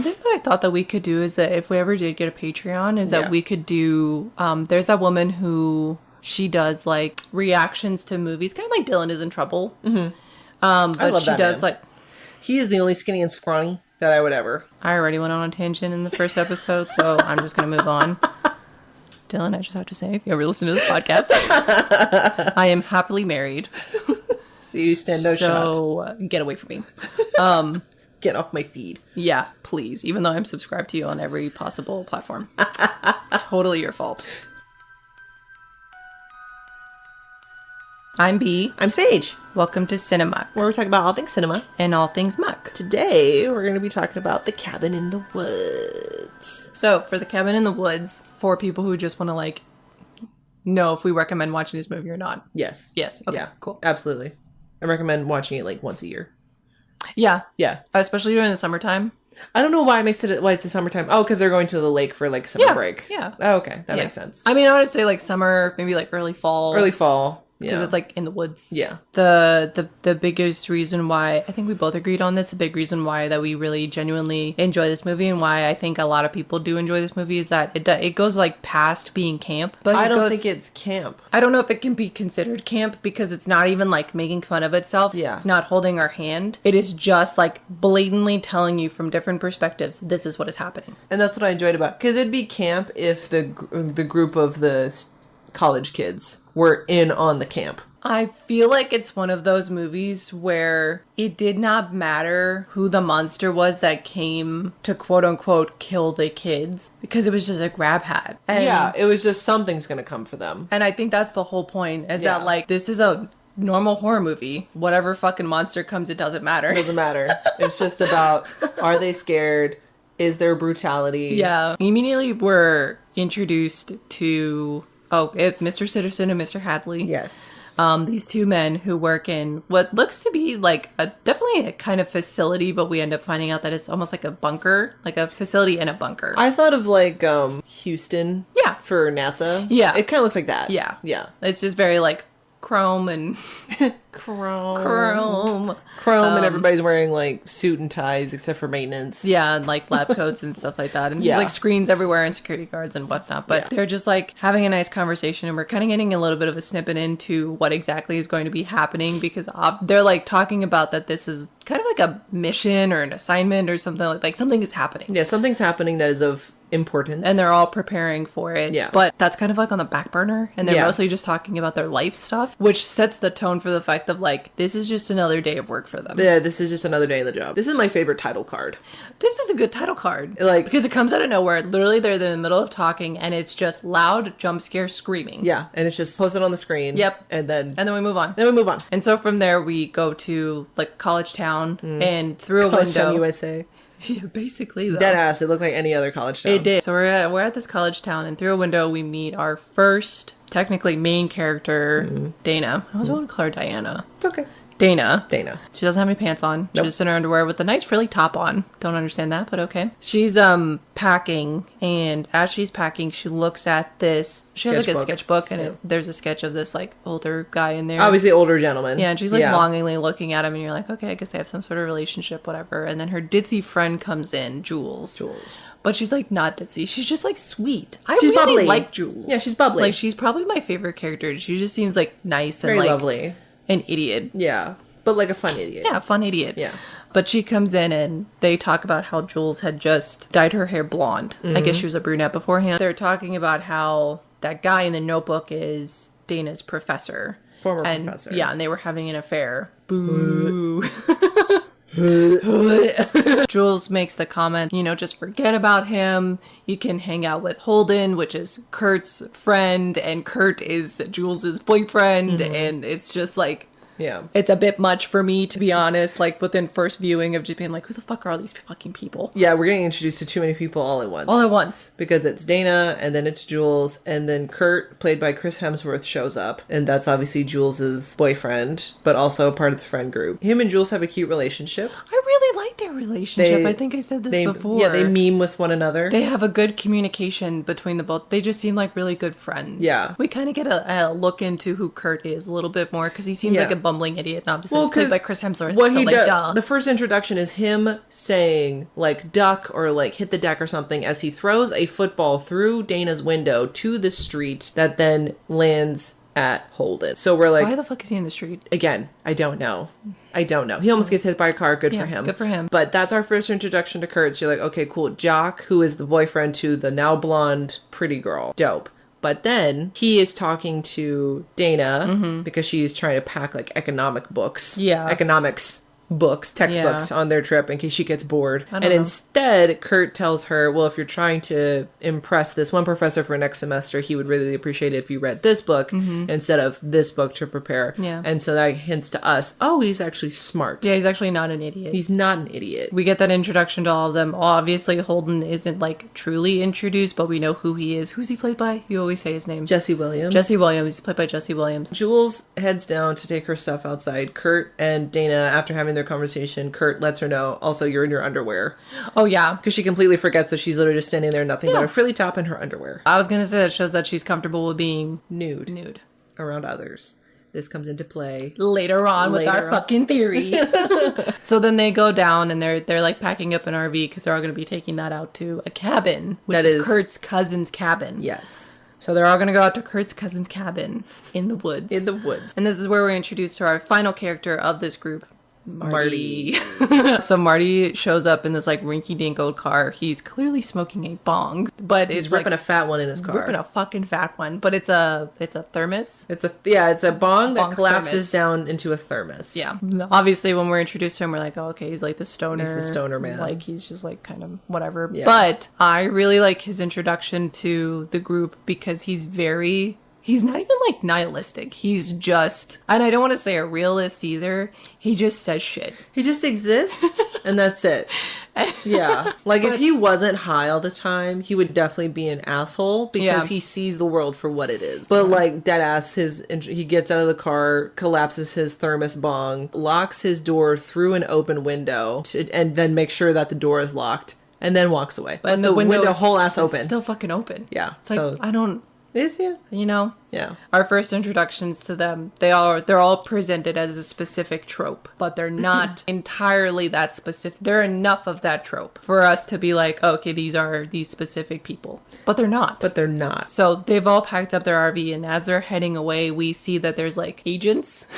Something that I thought that we could do is that if we ever did get a Patreon, is that we could do, there's that woman who, she does like reactions to movies, kind of like Dylan is in Trouble. Mm-hmm. But I love she that does man. Like, he is the only skinny and scrawny that I would ever. I already went on a tangent in the first episode, so I'm just going to move on. Dylan, I just have to say, if you ever listen to this podcast, I am happily married. So you stand no shot. So get away from me. Get off my feed. Yeah, please. Even though I'm subscribed to you on every possible platform. Totally your fault. I'm B. I'm Spage. Welcome to Cinema, where we talk about all things cinema and all things muck. Today, we're going to be talking about The Cabin in the Woods. So, for The Cabin in the Woods, for people who just want to, like, know if we recommend watching this movie or not. Yes. Yes. Okay, yeah, cool. Absolutely. I recommend watching it, like, once a year. Yeah. Yeah. Especially during the summertime. I don't know why it's the summertime. Oh, because they're going to the lake for, like, summer break. Yeah. Oh, okay. That makes sense. I mean, I would say, like, summer, maybe, like, early fall. Early fall. Because it's like in the woods. Yeah. The biggest reason why, I think we both agreed on this, the big reason why that we really genuinely enjoy this movie and why I think a lot of people do enjoy this movie is that it goes like past being camp. But I don't think it's camp. I don't know if it can be considered camp because it's not even like making fun of itself. Yeah. It's not holding our hand. It is just like blatantly telling you from different perspectives, this is what is happening. And that's what I enjoyed about it. Because it'd be camp if the group of the college kids were in on the camp. I feel like it's one of those movies where it did not matter who the monster was that came to quote unquote kill the kids because it was just a grab hat. And, yeah, it was just something's gonna come for them. And I think that's the whole point is that like this is a normal horror movie. Whatever fucking monster comes, it doesn't matter. It doesn't matter. It's just about, are they scared? Is there brutality? Yeah. Immediately we're introduced to Mr. Sitterson and Mr. Hadley. Yes. These two men who work in what looks to be like definitely a kind of facility, but we end up finding out that it's almost like a bunker, like a facility in a bunker. I thought of like Houston. Yeah. For NASA. Yeah. It kind of looks like that. Yeah. Yeah. It's just very like chrome and chrome and everybody's wearing like suit and ties except for maintenance. Yeah, and like lab coats and stuff like that. And there's like screens everywhere and security guards and whatnot. But they're just like having a nice conversation and we're kind of getting a little bit of a snippet into what exactly is going to be happening because they're like talking about that this is kind of like a mission or an assignment or something like something is happening. Yeah, something's happening that is of importance. And they're all preparing for it. Yeah. But that's kind of like on the back burner. And they're mostly just talking about their life stuff, which sets the tone for the fact of like, this is just another day of work for them. Yeah, this is just another day of the job. This is my favorite title card. This is a good title card. Like, because it comes out of nowhere. Literally, they're in the middle of talking and it's just loud jump scare screaming. Yeah. And it's just posted on the screen. Yep. And then we move on. And so from there, we go to like college town and through a college window. Town, USA. Yeah, basically though. Deadass. It looked like any other college town. It did. So we're at this college town, and through a window we meet our first, technically main character, Dana. I always want to call her Diana. It's okay. Dana. She doesn't have any pants on. She's just in her underwear with a nice frilly top on. Don't understand that, but okay. She's packing, and as she's packing, she looks at this. She has like a sketchbook, and there's a sketch of this like older guy in there. Obviously, older gentleman. Yeah, and she's like longingly looking at him, and you're like, okay, I guess they have some sort of relationship, whatever. And then her ditzy friend comes in, Jules. But she's like not ditzy. She's just like sweet. She's really bubbly. Like Jules. Yeah, she's bubbly. Like she's probably my favorite character. She just seems like nice and very like lovely. An idiot. Yeah. But like a fun idiot. Yeah, fun idiot. Yeah. But she comes in and they talk about how Jules had just dyed her hair blonde. I guess she was a brunette beforehand. They're talking about how that guy in the notebook is Dana's professor. Former professor. Yeah, and they were having an affair. Boo. Jules makes the comment, just forget about him. You can hang out with Holden, which is Kurt's friend, and Kurt is Jules's boyfriend. And it's just like, yeah, it's a bit much for me, to be honest, like within first viewing of just being like, who the fuck are all these fucking people? Yeah, we're getting introduced to too many people all at once. Because it's Dana, and then it's Jules, and then Kurt, played by Chris Hemsworth, shows up. And that's obviously Jules's boyfriend, but also part of the friend group. Him and Jules have a cute relationship. I really like their relationship? I think I said this before. Yeah, they meme with one another. They have a good communication between the both. They just seem like really good friends. Yeah. We kind of get a look into who Kurt is a little bit more because he seems like a bumbling idiot. And obviously it's played by Chris Hemsworth. What so he like, does, the first introduction is him saying like duck or like hit the deck or something as he throws a football through Dana's window to the street that then lands at Holden. So we're like, why the fuck is he in the street? Again, I don't know. He almost gets hit by a car. Good for him. Good for him. But that's our first introduction to Kurt. So you're like, okay, cool. Jock, who is the boyfriend to the now blonde pretty girl. Dope. But then he is talking to Dana because she's trying to pack like economics books, textbooks on their trip in case she gets bored. And instead, Kurt tells her, well, if you're trying to impress this one professor for next semester, he would really appreciate it if you read this book instead of this book to prepare. Yeah. And so that hints to us, oh, he's actually smart. Yeah, he's actually not an idiot. He's not an idiot. We get that introduction to all of them. Obviously, Holden isn't like truly introduced, but we know who he is. Who's he played by? You always say his name. Jesse Williams. Jesse Williams. He's played by Jesse Williams. Jules heads down to take her stuff outside. Kurt and Dana, after having their conversation, Kurt lets her know, also, you're in your underwear. Oh, yeah. Because she completely forgets that she's literally just standing there, nothing but a frilly top and her underwear. I was going to say that shows that she's comfortable with being nude around others. This comes into play later on with our fucking theory. So then they go down and they're like packing up an RV because they're all going to be taking that out to a cabin, which is Kurt's cousin's cabin. Yes. So they're all going to go out to Kurt's cousin's cabin in the woods. And this is where we're introduced to our final character of this group, Marty. So Marty shows up in this like rinky-dink old car. He's clearly smoking a bong, but he's ripping a fat one in his car. Ripping a fucking fat one, but it's a thermos. It's a bong that collapses down into a thermos. Yeah. Obviously, when we're introduced to him, we're like, oh, okay, he's like the stoner. He's the stoner man. Like he's just like kind of whatever. Yeah. But I really like his introduction to the group because he's not even like nihilistic. He's just, and I don't want to say a realist either. He just says shit. He just exists and that's it. Yeah. Like if he wasn't high all the time, he would definitely be an asshole because he sees the world for what it is. But like dead ass, he gets out of the car, collapses his thermos bong, locks his door through an open window and then makes sure that the door is locked and then walks away. But the window whole ass open. Still fucking open. Yeah. It's like, I don't... Is yeah. You know? Yeah. Our first introductions to them, they're all presented as a specific trope, but they're not entirely that specific. There are enough of that trope for us to be like, oh, okay, these are these specific people. But they're not. So they've all packed up their RV, and as they're heading away, we see that there's like agents.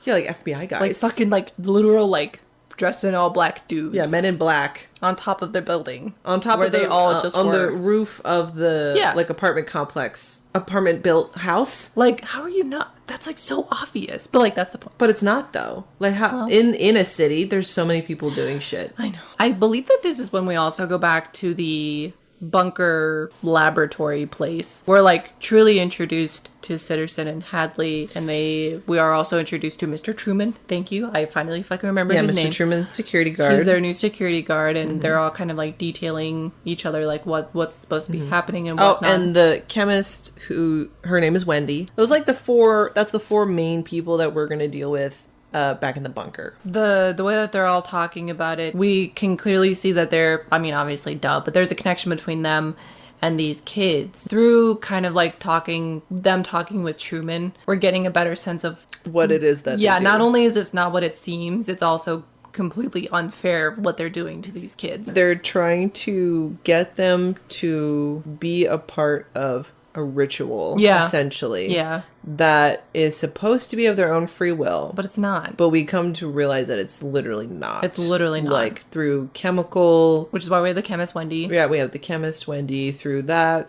Yeah, like FBI guys. Like fucking like literal like dressed in all black dudes. Yeah, men in black. On top of their building. On top where of they all just on the roof of the like apartment complex. Apartment built house. Like, how are you not? That's like so obvious. But like, that's the point. But it's not though. Like how in a city, there's so many people doing shit. I know. I believe that this is when we also go back to the bunker laboratory place. We're like truly introduced to Sitterson and Hadley, and we are also introduced to Mr. Truman. Thank you. I finally fucking remember his name. Mr. Truman's security guard. He's their new security guard, and they're all kind of like detailing each other, like what's supposed to be happening and whatnot. Oh, and the chemist who her name is Wendy. Those like the four main people that we're gonna deal with. Back in the bunker. The way that they're all talking about it, we can clearly see that obviously but there's a connection between them and these kids. Through kind of like talking with Truman, we're getting a better sense of what it is that they do. Not only is this not what it seems, it's also completely unfair what they're doing to these kids. They're trying to get them to be a part of a ritual, essentially. Yeah. That is supposed to be of their own free will. But it's not. But we come to realize that it's literally not. It's literally not. Like, through chemical... Which is why we have the chemist, Wendy. Yeah, we have the chemist, Wendy, through the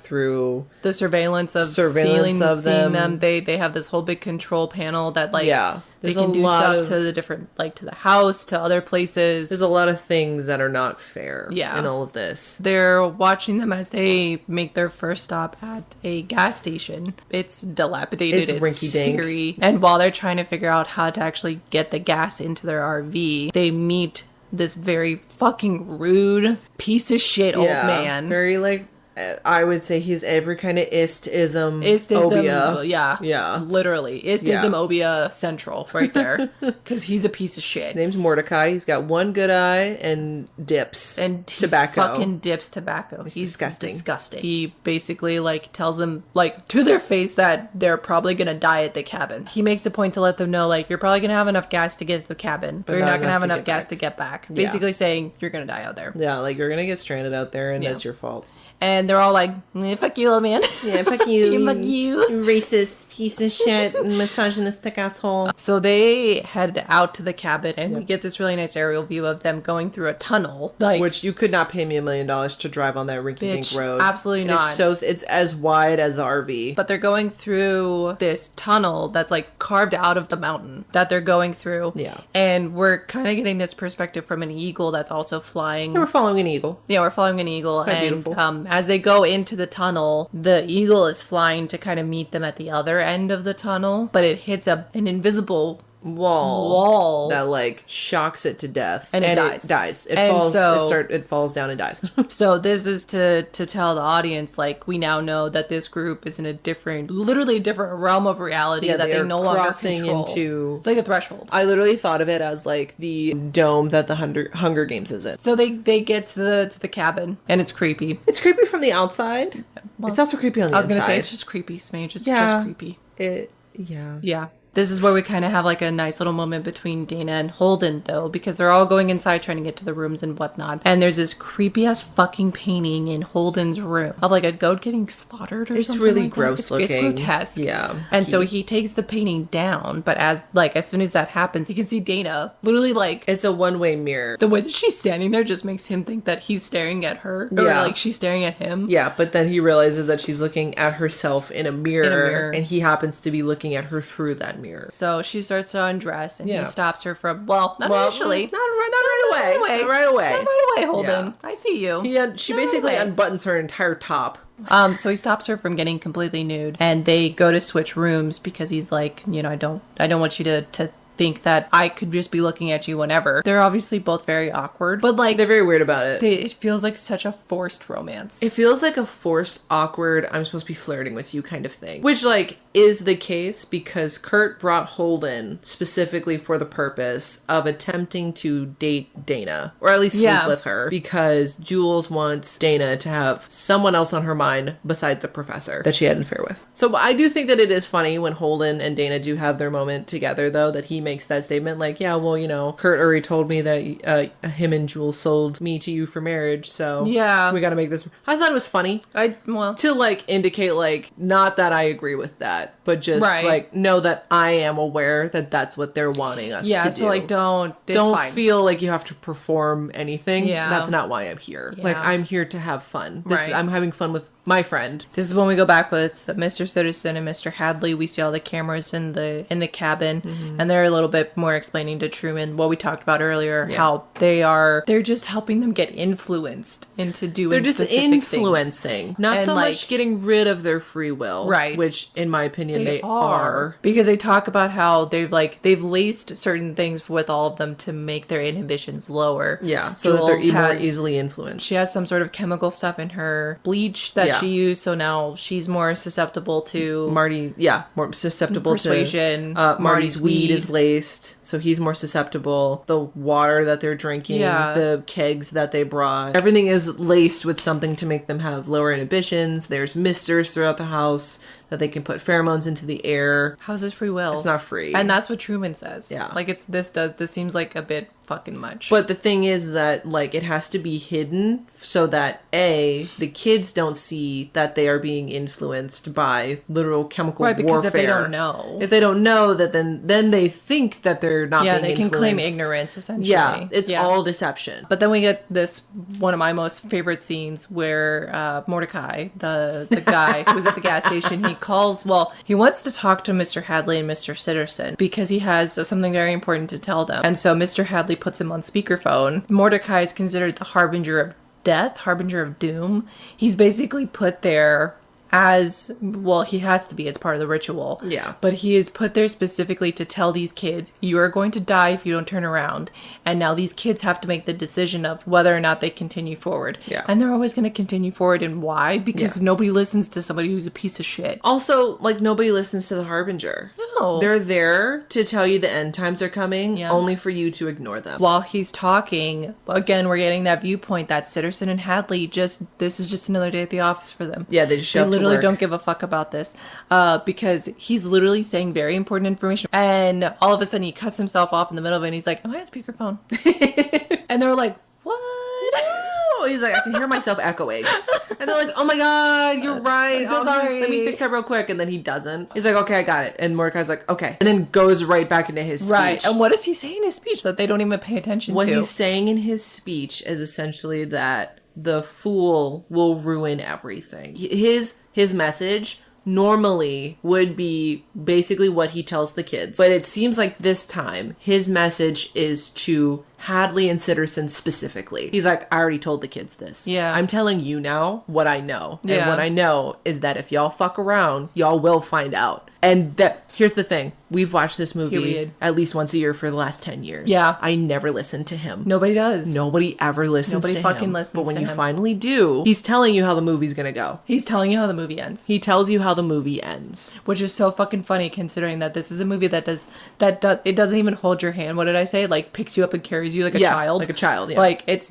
surveillance of seeing them. They have this whole big control panel that, like... Yeah. They can do stuff to the different, like, to the house, to other places. There's a lot of things that are not fair in all of this. They're watching them as they make their first stop at a gas station. It's dilapidated. It's rinky-dink. Scary. And while they're trying to figure out how to actually get the gas into their RV, they meet this very fucking rude piece of shit old man. Very, like, I would say he's every kind of ism, Istism, obia. Yeah. Literally. Istism, obia central right there. Because he's a piece of shit. Name's Mordecai. He's got one good eye and dips. And tobacco. Fucking dips tobacco. He's disgusting. He basically, like, tells them, like, to their face that they're probably gonna die at the cabin. He makes a point to let them know, like, you're probably gonna have enough gas to get to the cabin, but you're not gonna have enough gas to get back. Basically saying, you're gonna die out there. Yeah, like, you're gonna get stranded out there, and that's your fault. And they're all like, fuck you, old man. Yeah, fuck you. Fuck you. Racist piece of shit, misogynistic asshole. So they head out to the cabin, and we get this really nice aerial view of them going through a tunnel. Like, which you could not pay me $1 million to drive on that rinky-dink road. Absolutely not. It's as wide as the RV. But they're going through this tunnel that's like carved out of the mountain that they're going through. Yeah. And we're kind of getting this perspective from an eagle that's also flying. Yeah, we're following an eagle. Yeah, we're following an eagle. Quite and beautiful. As they go into the tunnel, the eagle is flying to kind of meet them at the other end of the tunnel, but it hits an invisible wall that like shocks it to death, and it dies. It falls down and dies. So this is to tell the audience, like, we now know that this group is in a literally different realm of reality that they no longer control. It's like a threshold. I literally thought of it as like the dome that the Hunger Games is in. So they get to the cabin, and it's creepy. It's creepy from the outside. Well, it's also creepy on the inside. I was gonna say it's just creepy, Smage. It's just creepy. Yeah. This is where we kind of have like a nice little moment between Dana and Holden, though, because they're all going inside trying to get to the rooms and whatnot. And there's this creepy ass fucking painting in Holden's room of like a goat getting slaughtered or something. It's really gross looking. It's grotesque. Yeah. And so he takes the painting down, but as soon as that happens, you can see Dana literally like... It's a one-way mirror. The way that she's standing there just makes him think that he's staring at her. Or like she's staring at him. Yeah, but then he realizes that she's looking at herself in a mirror. And he happens to be looking at her through that mirror. So she starts to undress, and he stops her from, not initially. Not right away, Holden. Yeah. I see you. She basically unbuttons her entire top. So he stops her from getting completely nude, and they go to switch rooms because he's like, I don't want you to think that I could just be looking at you whenever. They're obviously both very awkward, but like they're very weird about it. It feels like such a forced romance. It feels like a forced, awkward, I'm supposed to be flirting with you kind of thing. Which like is the case because Kurt brought Holden specifically for the purpose of attempting to date Dana, or at least sleep with her, because Jules wants Dana to have someone else on her mind besides the professor that she had an affair with. So I do think that it is funny when Holden and Dana do have their moment together, though, that he makes that statement like, yeah, well, Kurt already told me that him and Jules sold me to you for marriage, so we gotta make this. I thought it was funny. To like indicate like, not that I agree with that, but just like know that I am aware that that's what they're wanting us to do. Yeah, so like don't feel like you have to perform anything. Yeah. That's not why I'm here. Yeah. Like I'm here to have fun. I'm having fun with my friend. This is when we go back with Mr. Citizen and Mr. Hadley. We see all the cameras in the cabin, and they're a little bit more explaining to Truman what we talked about earlier, how they're just helping them get influenced into doing they're just influencing things. Not and so much getting rid of their free will, right? Which in my opinion they are, because they talk about how they've laced certain things with all of them to make their inhibitions lower, so that they're more easily influenced. She has some sort of chemical stuff in her bleach that she used, so now she's more susceptible to more susceptible persuasion. To Marty's weed is laced, so he's more susceptible. The water that they're drinking, the kegs that they brought, everything is laced with something to make them have lower inhibitions. There's misters throughout the house that they can put pheromones into the air. How's this free will? It's not free. And that's what Truman says. Yeah. Like this seems like a bit fucking much. But the thing is that like it has to be hidden so that the kids don't see that they are being influenced by literal chemical warfare. Because if they don't know. That then they think that they're not being influenced. Yeah, they can claim ignorance essentially. Yeah, it's all deception. But then we get this one of my most favorite scenes where Mordecai, the guy who's at the gas station, he wants to talk to Mr. Hadley and Mr. Sitterson because he has something very important to tell them. And so Mr. Hadley puts him on speakerphone. Mordecai is considered the harbinger of death, harbinger of doom. He's basically put there as well. He has to be. It's part of the ritual. Yeah. But he is put there specifically to tell these kids, you are going to die if you don't turn around. And now these kids have to make the decision of whether or not they continue forward. Yeah. And they're always going to continue forward. And why? Because nobody listens to somebody who's a piece of shit. Also, like, nobody listens to the Harbinger. No. They're there to tell you the end times are coming, only for you to ignore them. While he's talking, again, we're getting that viewpoint that Sitterson and Hadley this is just another day at the office for them. Yeah, they just show up to literally work. don't give a fuck about this because he's literally saying very important information. And all of a sudden he cuts himself off in the middle of it and he's like, am I on speakerphone? And they're like, what? He's like, I can hear myself echoing. And they're like, oh my god, you're right. I'm so sorry. Let me fix that real quick. And then he doesn't. He's like, okay, I got it. And Mordecai's like, okay. And then goes right back into his speech. Right. And what does he say in his speech that they don't even pay attention What to? What he's saying in his speech is essentially that the fool will ruin everything. His message normally would be basically what he tells the kids. But it seems like this time, his message is to Hadley and Sitterson specifically. He's like, I already told the kids this. Yeah. I'm telling you now what I know. Yeah. And what I know is that if y'all fuck around, y'all will find out. And here's the thing. We've watched this movie Period. at least once a year for the last 10 years. Yeah. I never listened to him. Nobody does. Nobody ever listens Nobody to fucking him. listens But when to you him. finally do, he's telling you how the movie's gonna go. He's telling you how the movie ends. He tells you how the movie ends. Which is so fucking funny considering that this is a movie that it doesn't even hold your hand. What did I say? Like picks you up and carries you like a child. Like a child, yeah. Like it's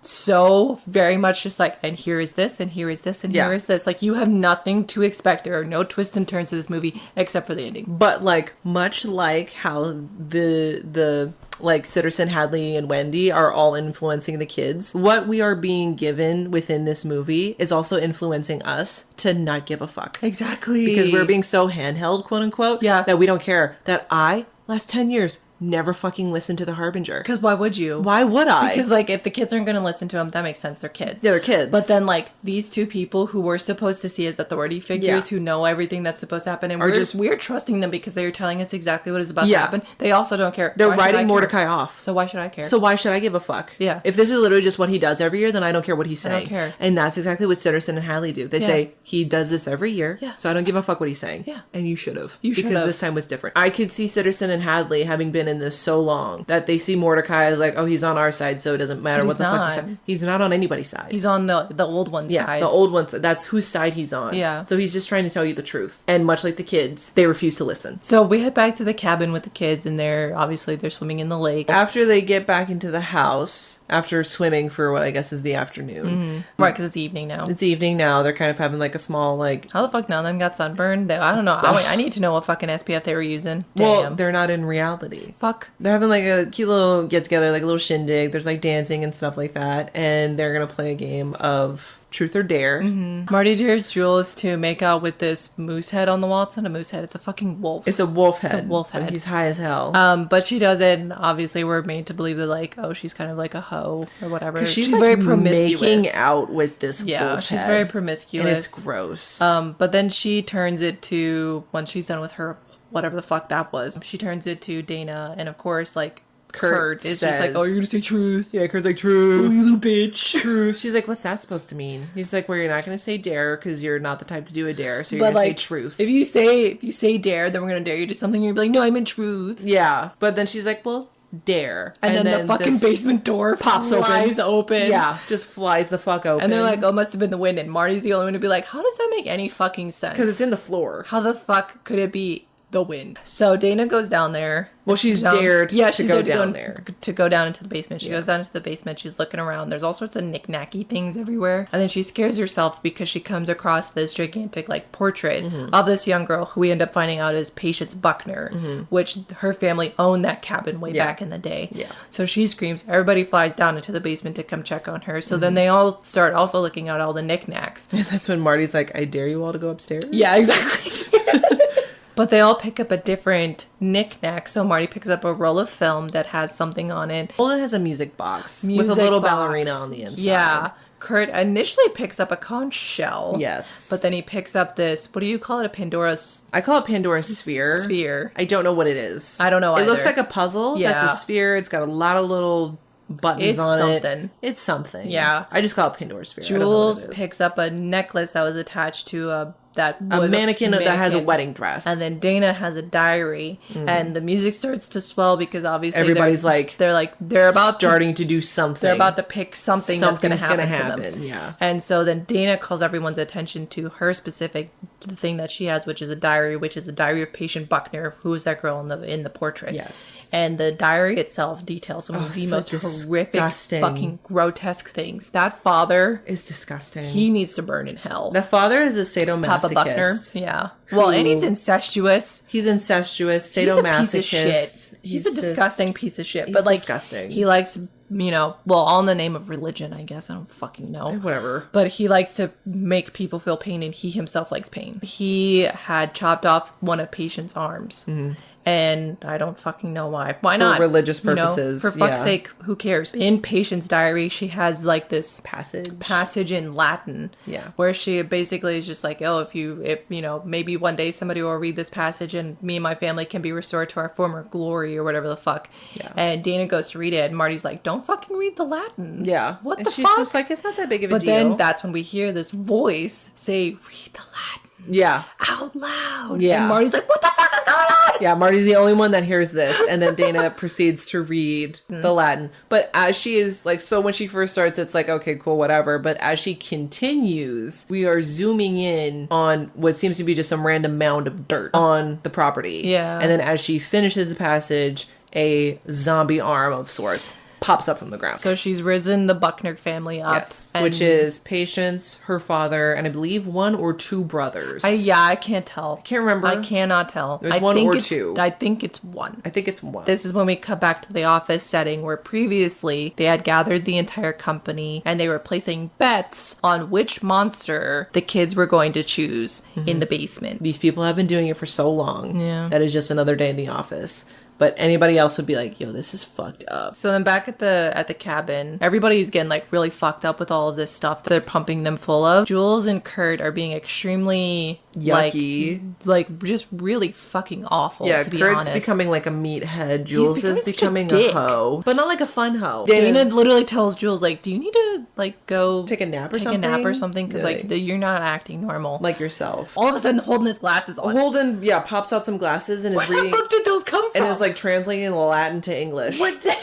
so very much just like, and here is this, and here is this, and here is this. Like you have nothing to expect. There are no twists and turns to this movie except for the ending. But like much like how the like Sitterson, Hadley, and Wendy are all influencing the kids, what we are being given within this movie is also influencing us to not give a fuck. Exactly. Because we're being so handheld, quote unquote, that we don't care. That last 10 years, never fucking listen to the Harbinger. Because why would you? Why would I? Because, like, if the kids aren't going to listen to them, that makes sense. They're kids. Yeah, they're kids. But then, like, these two people who we're supposed to see as authority figures who know everything that's supposed to happen, and we're trusting them because they're telling us exactly what is about to happen. They also don't care. They're writing Mordecai off. So why should I care? So why should I give a fuck? Yeah. If this is literally just what he does every year, then I don't care what he's saying. I don't care. And that's exactly what Sitterson and Hadley do. They say, he does this every year, so I don't give a fuck what he's saying. Yeah. And you should have. Because this time was different. I could see Sitterson and Hadley having been in this so long that they see Mordecai as like, oh, he's on our side, so it doesn't matter what the fuck he's saying. He's not on anybody's side. He's on the old one's side. The old one's. That's whose side he's on. Yeah. So he's just trying to tell you the truth. And much like the kids, they refuse to listen. So we head back to the cabin with the kids, and they're swimming in the lake. After they get back into the house, after swimming for what I guess is the afternoon. Mm-hmm. Right, because it's evening now. It's evening now. They're kind of having like a small like... How the fuck none of them got sunburned? I don't know. I need to know what fucking SPF they were using. Damn. Well, they're not in reality. Fuck. They're having like a cute little get-together, like a little shindig. There's like dancing and stuff like that. And they're going to play a game of Truth or Dare. Mm-hmm. Marty Dare's rule is to make out with this moose head on the wall. It's not a moose head. It's a fucking wolf. It's a wolf head. It's a wolf head. And he's high as hell. But she does it, and obviously we're made to believe that, like, oh, she's kind of like a hoe or whatever. She's like, very promiscuous. Making out with this wolf Yeah, she's head. very promiscuous. And it's gross. But then she turns it to, when she's done with her, whatever the fuck that was, she turns it to Dana, and of course, like, Kurt is just like, oh, you're gonna say truth. Yeah, Kurt's like, truth. Oh, you little bitch. Truth. She's like, what's that supposed to mean? He's like, well, you're not gonna say dare because you're not the type to do a dare, so you're gonna say truth. If you say dare, then we're gonna dare you to something, and you're like, no, I meant truth. Yeah. But then she's like, well, dare. And then the fucking basement door flies open. Yeah, just flies the fuck open. And they're like, oh, must have been the wind. And Marty's the only one to be like, how does that make any fucking sense? Because it's in the floor. How the fuck could it be the wind? So Dana goes down there. Well, she's dared to go down there. To go down into the basement. She goes down into the basement. She's looking around. There's all sorts of knick-knacky things everywhere. And then she scares herself because she comes across this gigantic, like, portrait of this young girl who we end up finding out is Patience Buckner, which her family owned that cabin way back in the day. Yeah. So she screams. Everybody flies down into the basement to come check on her. So then they all start also looking at all the knickknacks. And that's when Marty's like, I dare you all to go upstairs? Yeah, exactly. But they all pick up a different knick-knack. So Marty picks up a roll of film that has something on it. Well, it has a music box with a little ballerina on the inside. Yeah. Kurt initially picks up a conch shell. Yes. But then he picks up this, what do you call it? A Pandora's... I call it Pandora's sphere. Sphere. I don't know what it is. I don't know either. It looks like a puzzle. Yeah. That's a sphere. It's got a lot of little buttons It's on something. it. It's something. Yeah. I just call it Pandora's Sphere. Jules picks up a necklace that was attached to a mannequin that has a wedding dress. And then Dana has a diary. And the music starts to swell because obviously everybody's they're about starting to do something. They're about to pick something that's going to happen to them. Yeah. And so then Dana calls everyone's attention to her specific the thing that she has, which is a diary, which is the diary of patient Buckner, who is that girl in the portrait. Yes. And the diary itself details some of the most horrific, fucking grotesque things. That father is disgusting. He needs to burn in hell. The father is a sadomasochist. Papa Buckner. Yeah. Well, and he's incestuous. He's incestuous, sadomasochist. He's a disgusting piece of shit. He's but like, disgusting. He likes, all in the name of religion, I guess. I don't fucking know. Whatever. But he likes to make people feel pain, and he himself likes pain. He had chopped off one of Patient's arms. Mm-hmm. And I don't fucking know why. Why not? For religious purposes. For fuck's sake, who cares? In Patient's diary, she has like this passage in Latin. Yeah. Where she basically is just like, if maybe one day somebody will read this passage and me and my family can be restored to our former glory or whatever the fuck. Yeah. And Dana goes to read it and Marty's like, don't fucking read the Latin. Yeah. What and the she's fuck? Just like, it's not that big of a deal. But then that's when we hear this voice say, read the Latin. Yeah. Out loud. Yeah. And Marty's like, what the fuck is going on? Yeah, Marty's the only one that hears this. And then Dana proceeds to read the Latin. But as she is like, so when she first starts, it's like, okay, cool, whatever. But as she continues, we are zooming in on what seems to be just some random mound of dirt on the property. Yeah. And then as she finishes the passage, a zombie arm of sorts pops up from the ground. So she's risen the Buckner family up. Yes, which is Patience, her father, and I believe 1 or 2 brothers. I can't tell. Can't remember. I cannot tell. There's 1 or 2. I think it's 1. I think it's 1. This is when we cut back to the office setting where previously they had gathered the entire company and they were placing bets on which monster the kids were going to choose in the basement. These people have been doing it for so long. Yeah. That is just another day in the office. But anybody else would be like, yo, this is fucked up. So then back at the cabin, everybody's getting like really fucked up with all of this stuff that they're pumping them full of. Jules and Kurt are being extremely yucky. Like just really fucking awful, to be Kurt's honest. becoming like a meathead. Jules is becoming a hoe. But not like a fun hoe. Dana literally tells Jules, like, do you need to like go take a nap or something? Because like you're not acting normal. Like yourself. All of a sudden Holden has glasses on. Holden, pops out some glasses and is reading. Where the fuck did those come from? And is like translating Latin to English. What the...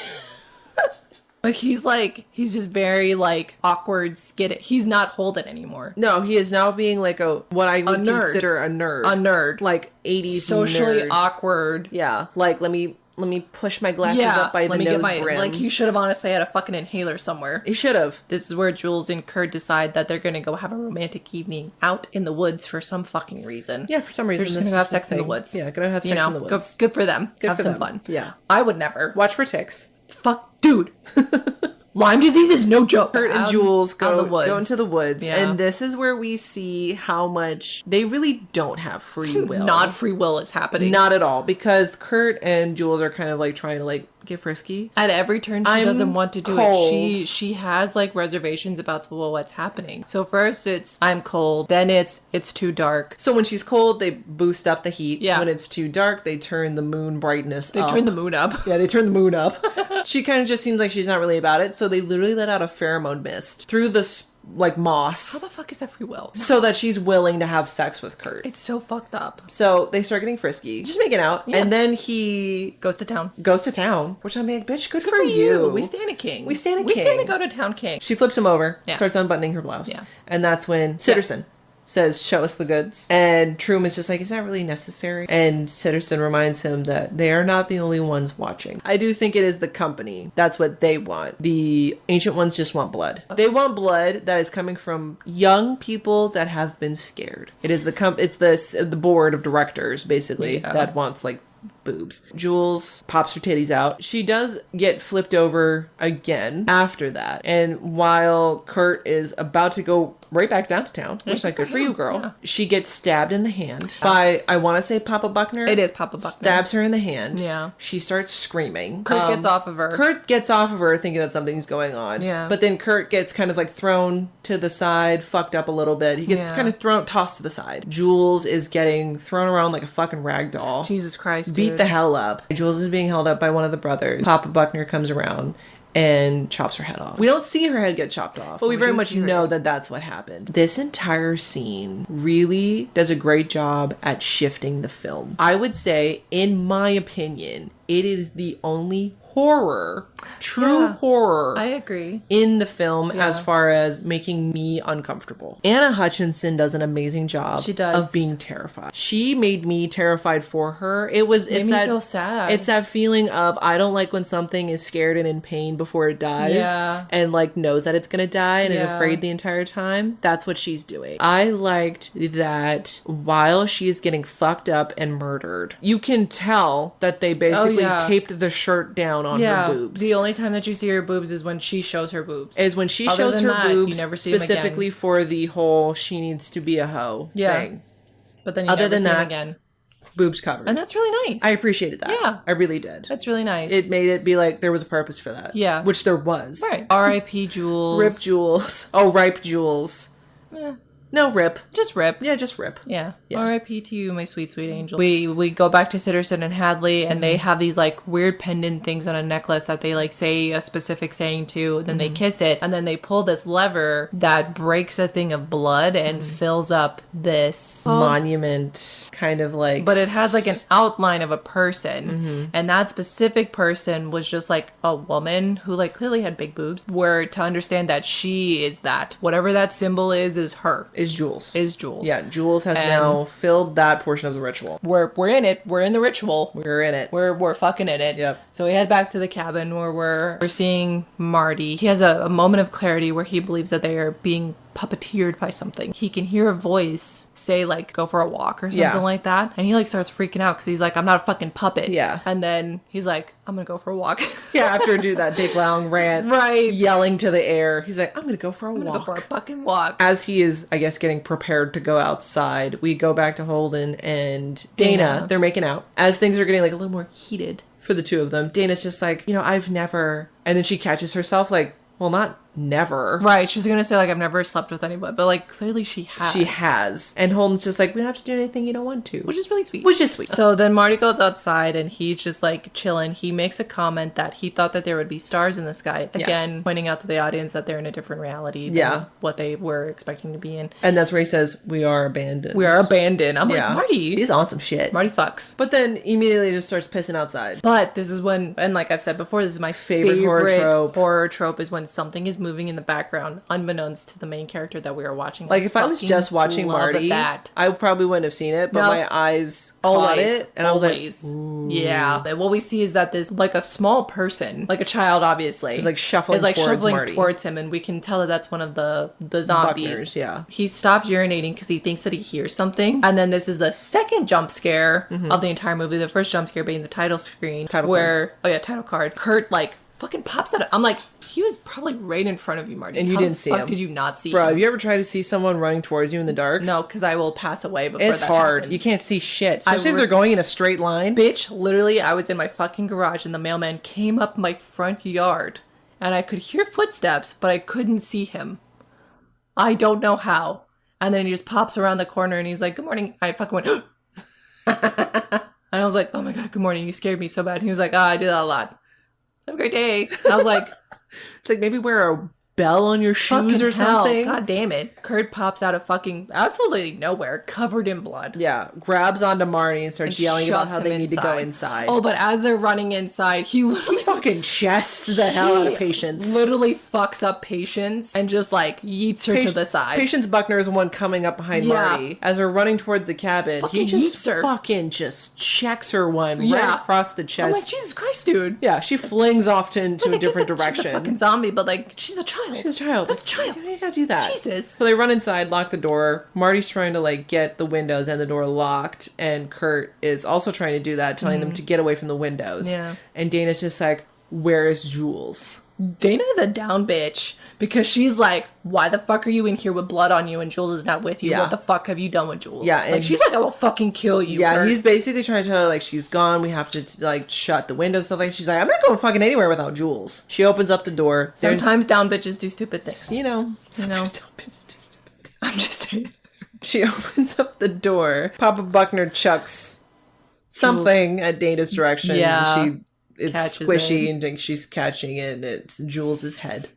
But he's just very like awkward, skittish. He's not Holden anymore. No, he is now being like what I would consider a nerd. A nerd. Like 80s socially nerd. awkward. Yeah. Like let me push my glasses up by the nose brim. Like he should have honestly had a fucking inhaler somewhere. He should have. This is where Jules and Kurt decide that they're gonna go have a romantic evening out in the woods for some fucking reason. Yeah, for some reason. They're just gonna have sex in the woods. Yeah, gonna have sex in the woods. Good for them. Good have for some them. fun. Yeah. I would never. Watch for ticks. Fuck, dude. Lyme disease is no joke. Kurt and Jules go into the woods. Yeah. And this is where we see how much they really don't have free will. Not free will is happening. Not at all. Because Kurt and Jules are kind of like trying to like get frisky. At every turn she doesn't want to do it. She has like reservations about what's happening. So first it's I'm cold, then it's too dark. So when she's cold, they boost up the heat. Yeah. When it's too dark, they turn the moon brightness up. They turn the moon up. Yeah, they turn the moon up. She kind of just seems like she's not really about it, so they literally let out a pheromone mist through the like moss. How the fuck is that free will? So that she's willing to have sex with Kurt. It's so fucked up. So they start getting frisky, just making out, and then he goes to town, which I'm like, bitch, good for you. We stand a king. We stand a go to town king. She flips him over, starts unbuttoning her blouse, and that's when Sitterson says, show us the goods. And Truman's just like, is that really necessary? And Sitterson reminds him that they are not the only ones watching. I do think it is the company. That's what they want. The ancient ones just want blood. They want blood that is coming from young people that have been scared. It is the board of directors, basically, that wants like boobs. Jules pops her titties out. She does get flipped over again after that. And while Kurt is about to go right back down to town, which is like, good for you, girl, she gets stabbed in the hand by, I want to say Papa Buckner. It is Papa Buckner. Stabs her in the hand. Yeah. She starts screaming. Kurt gets off of her. Thinking that something's going on. Yeah. But then Kurt gets kind of like thrown to the side, fucked up a little bit. He gets kind of tossed to the side. Jules is getting thrown around like a fucking rag doll. Jesus Christ, Beat the hell up. Jules is being held up by one of the brothers. Papa Buckner comes around and chops her head off. We don't see her head get chopped off, but we very much know that that's what happened. This entire scene really does a great job at shifting the film. I would say, in my opinion, it is the only true horror. I agree. In the film, as far as making me uncomfortable. Anna Hutchinson does an amazing job of being terrified. She made me terrified for her. Made me feel sad. It's that feeling of, I don't like when something is scared and in pain before it dies and like knows that it's gonna die and is afraid the entire time. That's what she's doing. I liked that while she's getting fucked up and murdered, you can tell that they basically taped the shirt down on her boobs. The only time that you see her boobs is when she shows her boobs. Is when she shows her boobs, you never see specifically for the whole she needs to be a hoe thing. But then you never see them again. Boobs covered. And that's really nice. I appreciated that. Yeah. I really did. That's really nice. It made it be like there was a purpose for that. Yeah. Which there was. Right. R.I.P. Jules. Rip Jules. Oh, ripe Jules. No, rip. Just rip. Yeah, just rip. Yeah. R.I.P. to you, my sweet, sweet angel. We go back to Sitterson and Hadley, and they have these, like, weird pendant things on a necklace that they, like, say a specific saying to, and then they kiss it, and then they pull this lever that breaks a thing of blood and fills up this monument, kind of like... But it has, like, an outline of a person, and that specific person was just, like, a woman who, like, clearly had big boobs, where to understand that she is that. Whatever that symbol is her. Is Jules. Yeah, Jules has now filled that portion of the ritual. We're in it. We're in the ritual. We're in it. We're fucking in it. Yep. So we head back to the cabin where we're seeing Marty. He has a moment of clarity where he believes that they are being puppeteered by something. He can hear a voice say, like, go for a walk or something like that. And he, like, starts freaking out because he's like, I'm not a fucking puppet. Yeah. And then he's like, I'm gonna go for a walk. After do that big long rant. Right. Yelling to the air. He's like, I'm gonna go for a walk. I'm gonna go for a fucking walk. As he is, I guess, getting prepared to go outside, we go back to Holden and Dana. They're making out. As things are getting, like, a little more heated for the two of them, Dana's just like, I've never... And then she catches herself, like, well, not never. Right. She's gonna say, like, I've never slept with anybody, but, like, clearly she has. She has. And Holden's just like, we don't have to do anything you don't want to. Which is really sweet. So then Marty goes outside and he's just, like, chilling. He makes a comment that he thought that there would be stars in the sky. Again, pointing out to the audience that they're in a different reality than what they were expecting to be in. And that's where he says, we are abandoned. We are abandoned. I'm like, Marty. He's on some shit. Marty fucks. But then immediately just starts pissing outside. But this is when, and like I've said before, this is my favorite horror trope is when something is moving in the background unbeknownst to the main character that we are watching. Like, if I was just watching Marty, I probably wouldn't have seen it, but my eyes caught it, and I was like, ooh. Yeah. And what we see is that this, like, a small person, like a child, obviously, is like shuffling towards him, and we can tell that that's one of the zombies. Buckners, yeah. He stopped urinating because he thinks that he hears something, and then this is the second jump scare of the entire movie. The first jump scare being the title screen, title card. Kurt, like, fucking pops out. I'm like, he was probably right in front of you, Marty. And you didn't see him. How the fuck did you not see him? Bro, have you ever tried to see someone running towards you in the dark? No, because I will pass away before it's that hard. happens. You can't see shit. Especially if they're going in a straight line. Bitch, literally, I was in my fucking garage and the mailman came up my front yard. And I could hear footsteps, but I couldn't see him. I don't know how. And then he just pops around the corner and he's like, good morning. I fucking went, and I was like, oh my God, good morning. You scared me so bad. And he was like, I do that a lot. Have a great day. And I was like... It's like, maybe wear a bell on your shoes or something. God damn it. Kurt pops out of fucking absolutely nowhere, covered in blood. Yeah, grabs onto Marty and starts yelling about how they need to go inside. Oh, but as they're running inside, he literally fucking chests the hell out of Patience. Literally fucks up Patience and just, like, yeets her to the side. Patience Buckner is the one coming up behind Marty. As they're running towards the cabin, he just fucking just checks her right across the chest. I'm like, Jesus Christ, dude. Yeah, she flings off into a different direction. She's a fucking zombie, but, like, she's a child. She's a child. That's a child. You gotta do that. Jesus. So they run inside, lock the door. Marty's trying to, like, get the windows and the door locked. And Kurt is also trying to do that, telling them to get away from the windows. Yeah. And Dana's just like, where is Jules? Dana is a down bitch because she's like, why the fuck are you in here with blood on you and Jules is not with you? What the fuck have you done with Jules? Yeah. And like, she's like, I will fucking kill you. Yeah, and he's basically trying to tell her, like, she's gone. We have to, like, shut the windows, stuff like that. She's like, I'm not going fucking anywhere without Jules. She opens up the door. Sometimes down bitches do stupid things. Sometimes down bitches do stupid things. I'm just saying. She opens up the door. Papa Buckner chucks something at Dana's direction. Yeah. And she it's squishy and like she's catching it, and it's Jules's head.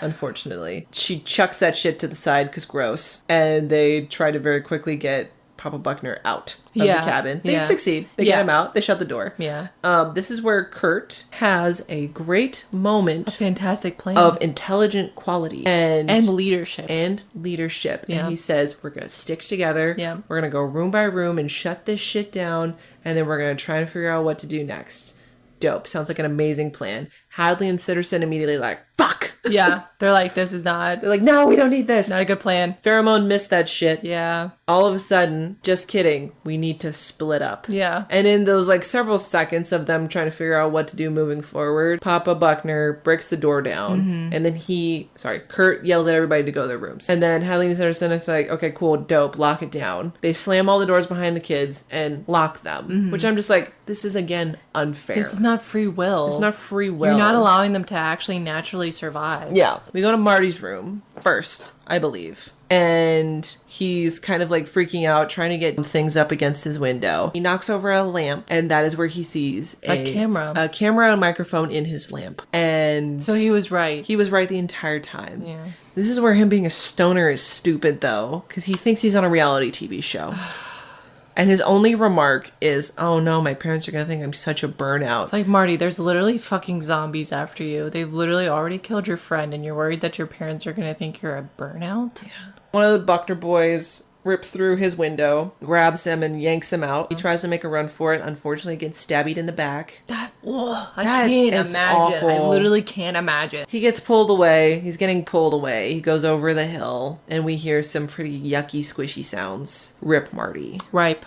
Unfortunately, she chucks that shit to the side because gross, and they try to very quickly get Papa Buckner out of the cabin. They succeed. They get him out. They shut the door. Yeah. This is where Kurt has a great moment. A fantastic plan. Of intelligent quality. And leadership. Yeah. And he says, we're going to stick together. Yeah. We're going to go room by room and shut this shit down. And then we're going to try and figure out what to do next. Dope. Sounds like an amazing plan. Hadley and Sitterson immediately like, fuck! Yeah. They're like, this is not... They're like, no, we don't need this. Not a good plan. Pheromone missed that shit. Yeah. All of a sudden, just kidding, we need to split up. Yeah. And in those like several seconds of them trying to figure out what to do moving forward, Papa Buckner breaks the door down. And then Kurt yells at everybody to go to their rooms. And then Hadley and Sitterson is like, okay, cool, dope, lock it down. They slam all the doors behind the kids and lock them. Which I'm just like, this is again unfair. This is not free will. It's not free will. You're not allowing them to actually naturally survive. Yeah. We go to Marty's room first, I believe. And he's kind of like freaking out, trying to get things up against his window. He knocks over a lamp, and that is where he sees a camera and a microphone in his lamp. And so he was right. He was right the entire time. Yeah. This is where him being a stoner is stupid, though, because he thinks he's on a reality TV show. And his only remark is, oh no, my parents are going to think I'm such a burnout. It's like, Marty, there's literally fucking zombies after you. They've literally already killed your friend, and you're worried that your parents are going to think you're a burnout? Yeah. One of the Buckner boys rips through his window, grabs him, and yanks him out. He tries to make a run for it. Unfortunately, gets stabbied in the back. I can't imagine. Awful. I literally can't imagine. He gets pulled away. He's getting pulled away. He goes over the hill, and we hear some pretty yucky, squishy sounds. Rip Marty. Ripe.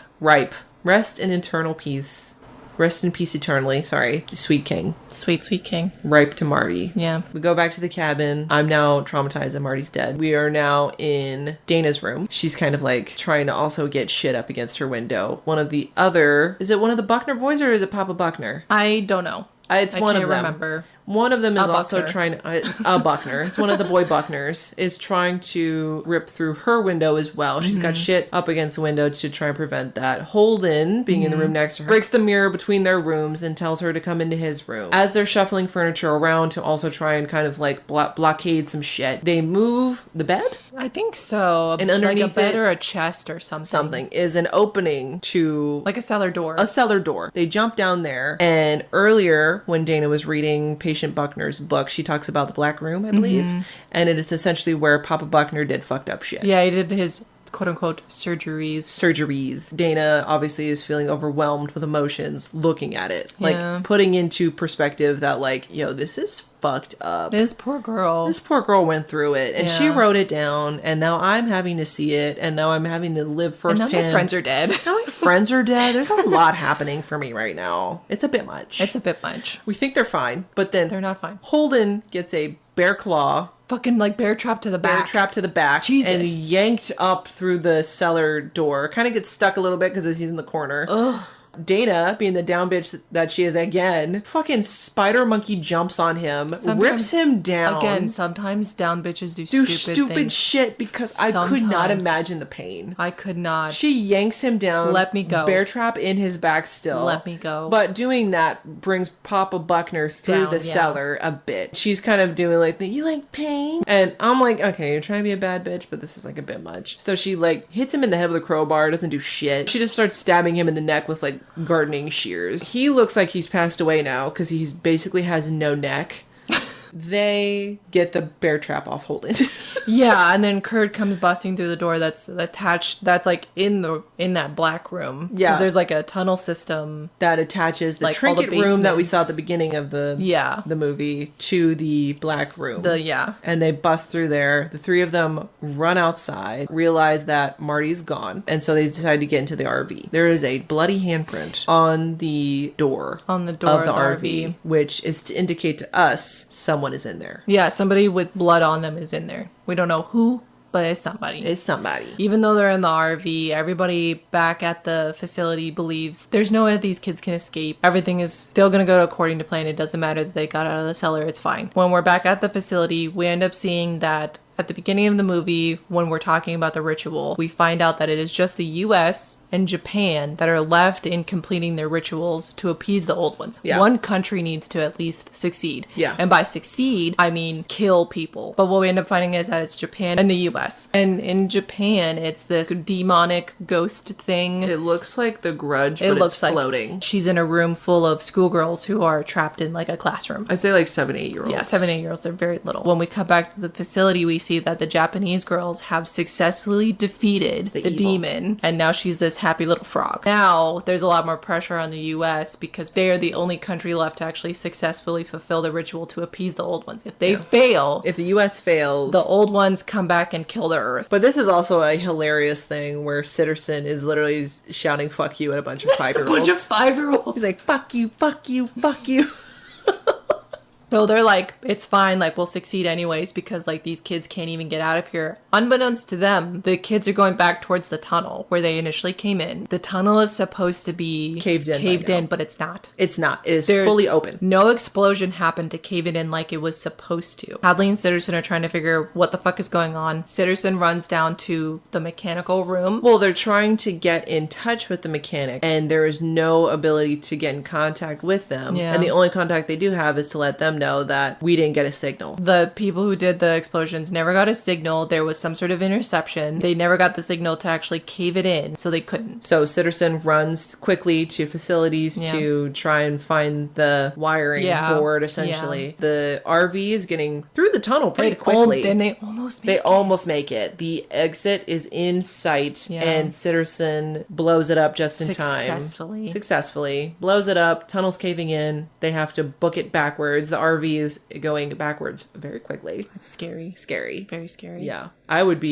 Rest in eternal peace. Rest in peace eternally. Sorry. Sweet King. Sweet King. Ripe to Marty. Yeah. We go back to the cabin. I'm now traumatized that Marty's dead. We are now in Dana's room. She's kind of like trying to also get shit up against her window. Is it one of the Buckner boys or is it Papa Buckner? I don't know. It's one of them. I can't remember. One of them is also Buckner. trying to... Buckner. It's one of the boy Buckners. Is trying to rip through her window as well. She's got shit up against the window to try and prevent that. Holden, being in the room next to her, breaks the mirror between their rooms and tells her to come into his room. As they're shuffling furniture around to also try and kind of like blockade some shit, they move the bed? I think so. And underneath like a bed or a chest or something. Something is an opening to... like a cellar door. A cellar door. They jump down there, and earlier when Dana was reading Patient Buckner's book, she talks about the Black Room, I believe. And it is essentially where Papa Buckner did fucked up shit. Yeah, he did his quote-unquote surgeries. Dana obviously is feeling overwhelmed with emotions looking at it. Like, putting into perspective that, like, yo, this is fucked up. This poor girl went through it, and she wrote it down, and now I'm having to see it, and now I'm having to live firsthand. And now my friends are dead. There's a lot happening for me right now. It's a bit much. We think they're fine, but then they're not fine. Holden gets a bear claw. Fucking like bear trap to the back. Jesus. And yanked up through the cellar door. Kind of gets stuck a little bit because he's in the corner. Ugh. Dana, being the down bitch that she is again, fucking spider monkey jumps on him, rips him down. Again, sometimes down bitches do stupid shit because I could not imagine the pain. I could not. She yanks him down. Let me go. Bear trap in his back still. Let me go. But doing that brings Papa Buckner through the cellar a bit. She's kind of doing like you like pain? And I'm like, okay, you're trying to be a bad bitch, but this is like a bit much. So she like hits him in the head with a crowbar, doesn't do shit. She just starts stabbing him in the neck with like gardening shears. He looks like he's passed away now because he basically has no neck. They get the bear trap off Holden. Yeah, and then Kurt comes busting through the door that's attached, that's like in that black room. Yeah. Because there's like a tunnel system that attaches the like trinket room that we saw at the beginning of the movie to the black room. And they bust through there. The three of them run outside, realize that Marty's gone, and so they decide to get into the RV. There is a bloody handprint on the door. Of the RV, which is to indicate to us someone is in there. Yeah, somebody with blood on them is in there. We don't know who, but it's somebody. Even though they're in the RV, everybody back at the facility believes there's no way that these kids can escape. Everything is still going to go according to plan. It doesn't matter that they got out of the cellar. It's fine. When we're back at the facility, we end up seeing that at the beginning of the movie, when we're talking about the ritual, we find out that it is just the US and Japan that are left in completing their rituals to appease the old ones. Yeah. One country needs to at least succeed. Yeah. And by succeed, I mean kill people. But what we end up finding is that it's Japan and the US. And in Japan, it's this demonic ghost thing. It looks like The Grudge, but it's floating. Like she's in a room full of schoolgirls who are trapped in like a classroom. I'd say like 7-8-year-olds. Yeah, 7-8-year-olds. They're very little. When we come back to the facility, we see that the Japanese girls have successfully defeated the demon. And now she's this happy little frog. Now, there's a lot more pressure on the US because they are the only country left to actually successfully fulfill the ritual to appease the old ones. If they fail... If the US fails... The old ones come back and kill the Earth. But this is also a hilarious thing where Sitterson is literally shouting fuck you at a bunch of 5-year-olds. A bunch of 5-year-olds. He's like, fuck you, fuck you, fuck you. So they're like, it's fine, like, we'll succeed anyways because, like, these kids can't even get out of here. Unbeknownst to them, the kids are going back towards the tunnel where they initially came in. The tunnel is supposed to be caved in, but it's not. It's not. It is fully open. No explosion happened to cave it in like it was supposed to. Hadley and Sitterson are trying to figure what the fuck is going on. Sitterson runs down to the mechanical room. Well, they're trying to get in touch with the mechanic, and there is no ability to get in contact with them. Yeah. And the only contact they do have is to let them know that we didn't get a signal. The people who did the explosions never got a signal. There was some sort of interception. They never got the signal to actually cave it in, so they couldn't. So Sitterson runs quickly to facilities to try and find the wiring board, essentially. Yeah. The RV is getting through the tunnel pretty quickly. Then they almost make it. The exit is in sight, and Sitterson blows it up just in time. Successfully. Blows it up. Tunnel's caving in. They have to book it backwards. The RV is going backwards very quickly. It's scary. Very scary. Yeah. I would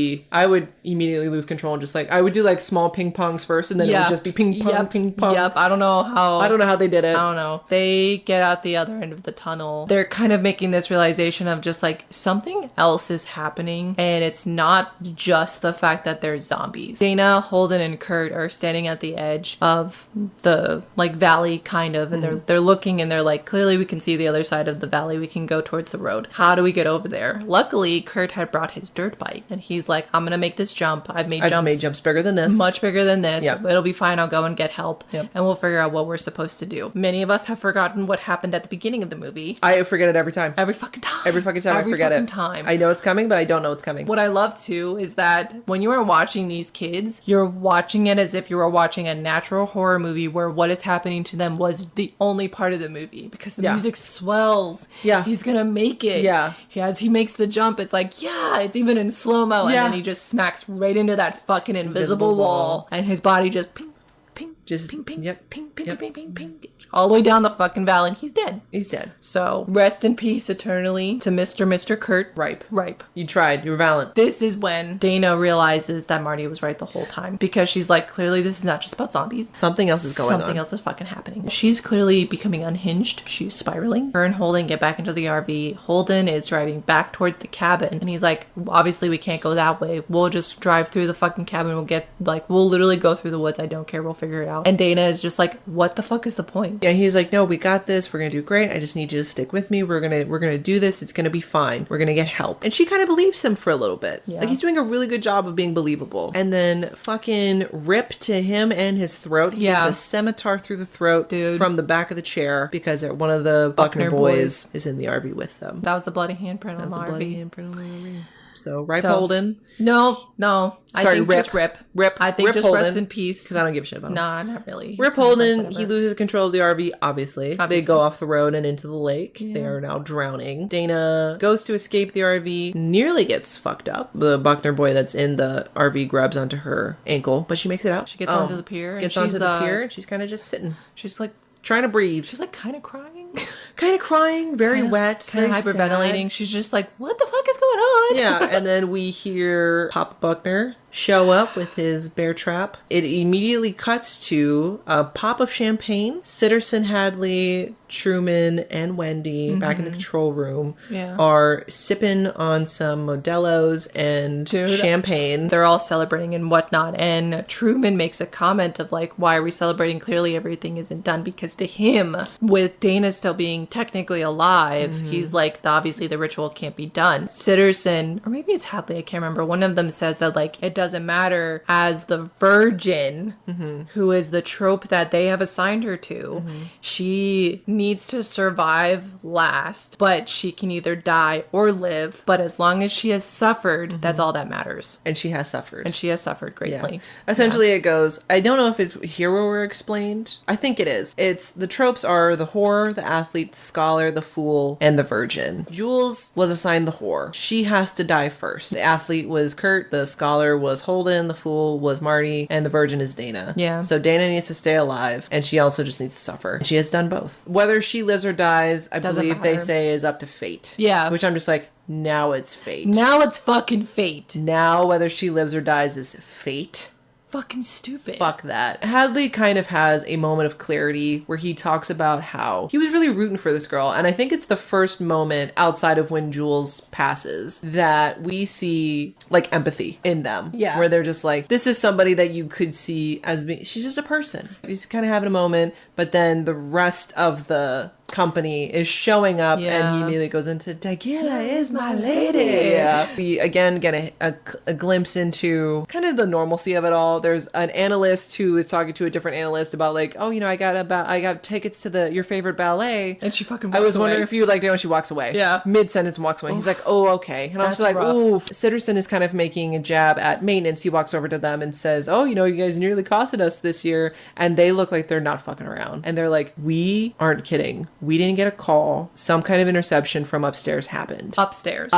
immediately lose control and just like, I would do like small ping pongs first and then it would just be ping pong, ping pong. Yep. I don't know how they did it. I don't know. They get out the other end of the tunnel. They're kind of making this realization of just like something else is happening and it's not just the fact that they're zombies. Dana, Holden, and Kurt are standing at the edge of the like valley kind of and they're looking and they're like, clearly we can see the other side of the valley. We can go towards the road. How do we get over there? Luckily, Kurt had brought his dirt bike. And he's like, I'm gonna make this jump. I've made jumps bigger than this. Much bigger than this. Yep. It'll be fine. I'll go and get help. Yep. And we'll figure out what we're supposed to do. Many of us have forgotten what happened at the beginning of the movie. I forget it every time. Every fucking time I forget it. I know it's coming, but I don't know it's coming. What I love too is that when you are watching these kids, you're watching it as if you were watching a natural horror movie where what is happening to them was the only part of the movie because the music swells. Yeah. He's gonna make it. Yeah. As he makes the jump, it's like, it's even in slow-mo. And then he just smacks right into that fucking invisible wall. And his body just ping, ping, just ping, ping, ping, ping, ping, ping, ping. All the way down the fucking valley, and he's dead. So, rest in peace eternally to Mr. Kurt Ripe. You tried. You were valiant. This is when Dana realizes that Marty was right the whole time. Because she's like, clearly this is not just about zombies. Something else is going on. Something else is fucking happening. She's clearly becoming unhinged. She's spiraling. Her and Holden get back into the RV. Holden is driving back towards the cabin. And he's like, obviously we can't go that way. We'll just drive through the fucking cabin. We'll literally go through the woods. I don't care. We'll figure it out. And Dana is just like, what the fuck is the point? Yeah, he's like, no, we got this. We're gonna do great. I just need you to stick with me. We're gonna do this. It's gonna be fine. We're gonna get help. And she kind of believes him for a little bit. Yeah. Like he's doing a really good job of being believable. And then fucking rip to him and his throat. He gets a scimitar through the throat from the back of the chair because one of the Buckner boys is in the RV with them. That was the bloody handprint on the RV. So, Holden. No. Sorry, Rip. Just Rip. I think Rip just Holden, rest in peace. Because I don't give a shit about him. Nah, not really. Rip Holden, he loses control of the RV, obviously. They go off the road and into the lake. Yeah. They are now drowning. Dana goes to escape the RV, nearly gets fucked up. The Buckner boy that's in the RV grabs onto her ankle, but she makes it out. She gets onto the pier. And she's kind of just sitting. She's like trying to breathe. She's like kind of crying. Very wet. Kind of hyperventilating. She's just like, what the fuck is going on? Yeah, and then we hear Papa Buckner show up with his bear trap. It immediately cuts to a pop of champagne. Sitterson, Hadley, Truman, and Wendy back in the control room are sipping on some Modelo's and champagne. They're all celebrating and whatnot. And Truman makes a comment of like, why are we celebrating? Clearly everything isn't done, because to him, with Dana still being technically alive, he's like, obviously the ritual can't be done. Sitterson, or maybe it's Hadley, I can't remember. One of them says that like, it doesn't matter, as the virgin, who is the trope that they have assigned her to, she needs to survive last, but she can either die or live. But as long as she has suffered, that's all that matters. And she has suffered. And she has suffered greatly. Yeah. Essentially, it goes, I don't know if it's here where we're explained. I think it is. It's the tropes are the whore, the athlete, the scholar, the fool, and the virgin. Jules was assigned the whore. She has to die first. The athlete was Kurt, the scholar was Holden, the fool was Marty, and the virgin is Dana. Yeah. So Dana needs to stay alive, and she also just needs to suffer. And she has done both. Whether she lives or dies, I believe they say is up to fate. Yeah. Which I'm just like, now it's fate. Now it's fucking fate. Now whether she lives or dies is fate. Fucking stupid. Fuck that. Hadley kind of has a moment of clarity where he talks about how he was really rooting for this girl. And I think it's the first moment outside of when Jules passes that we see like empathy in them. Yeah. Where they're just like, this is somebody that you could see as being, she's just a person. He's kind of having a moment, but then the rest of the company is showing up and he immediately goes into tequila is my lady. Yeah. We again get a glimpse into kind of the normalcy of it all. There's an analyst who is talking to a different analyst about like, oh, you know, I got tickets to your favorite ballet. And she fucking walks I was away. wondering if you would like to know, and she walks away. Yeah. Mid-sentence and walks away. He's like, oh, okay. And I was like, ooh. Sitterson is kind of making a jab at maintenance. He walks over to them and says, oh, you know, you guys nearly costed us this year. And they look like they're not fucking around. And they're like, we aren't kidding. We didn't get a call. Some kind of interception from upstairs happened. Upstairs.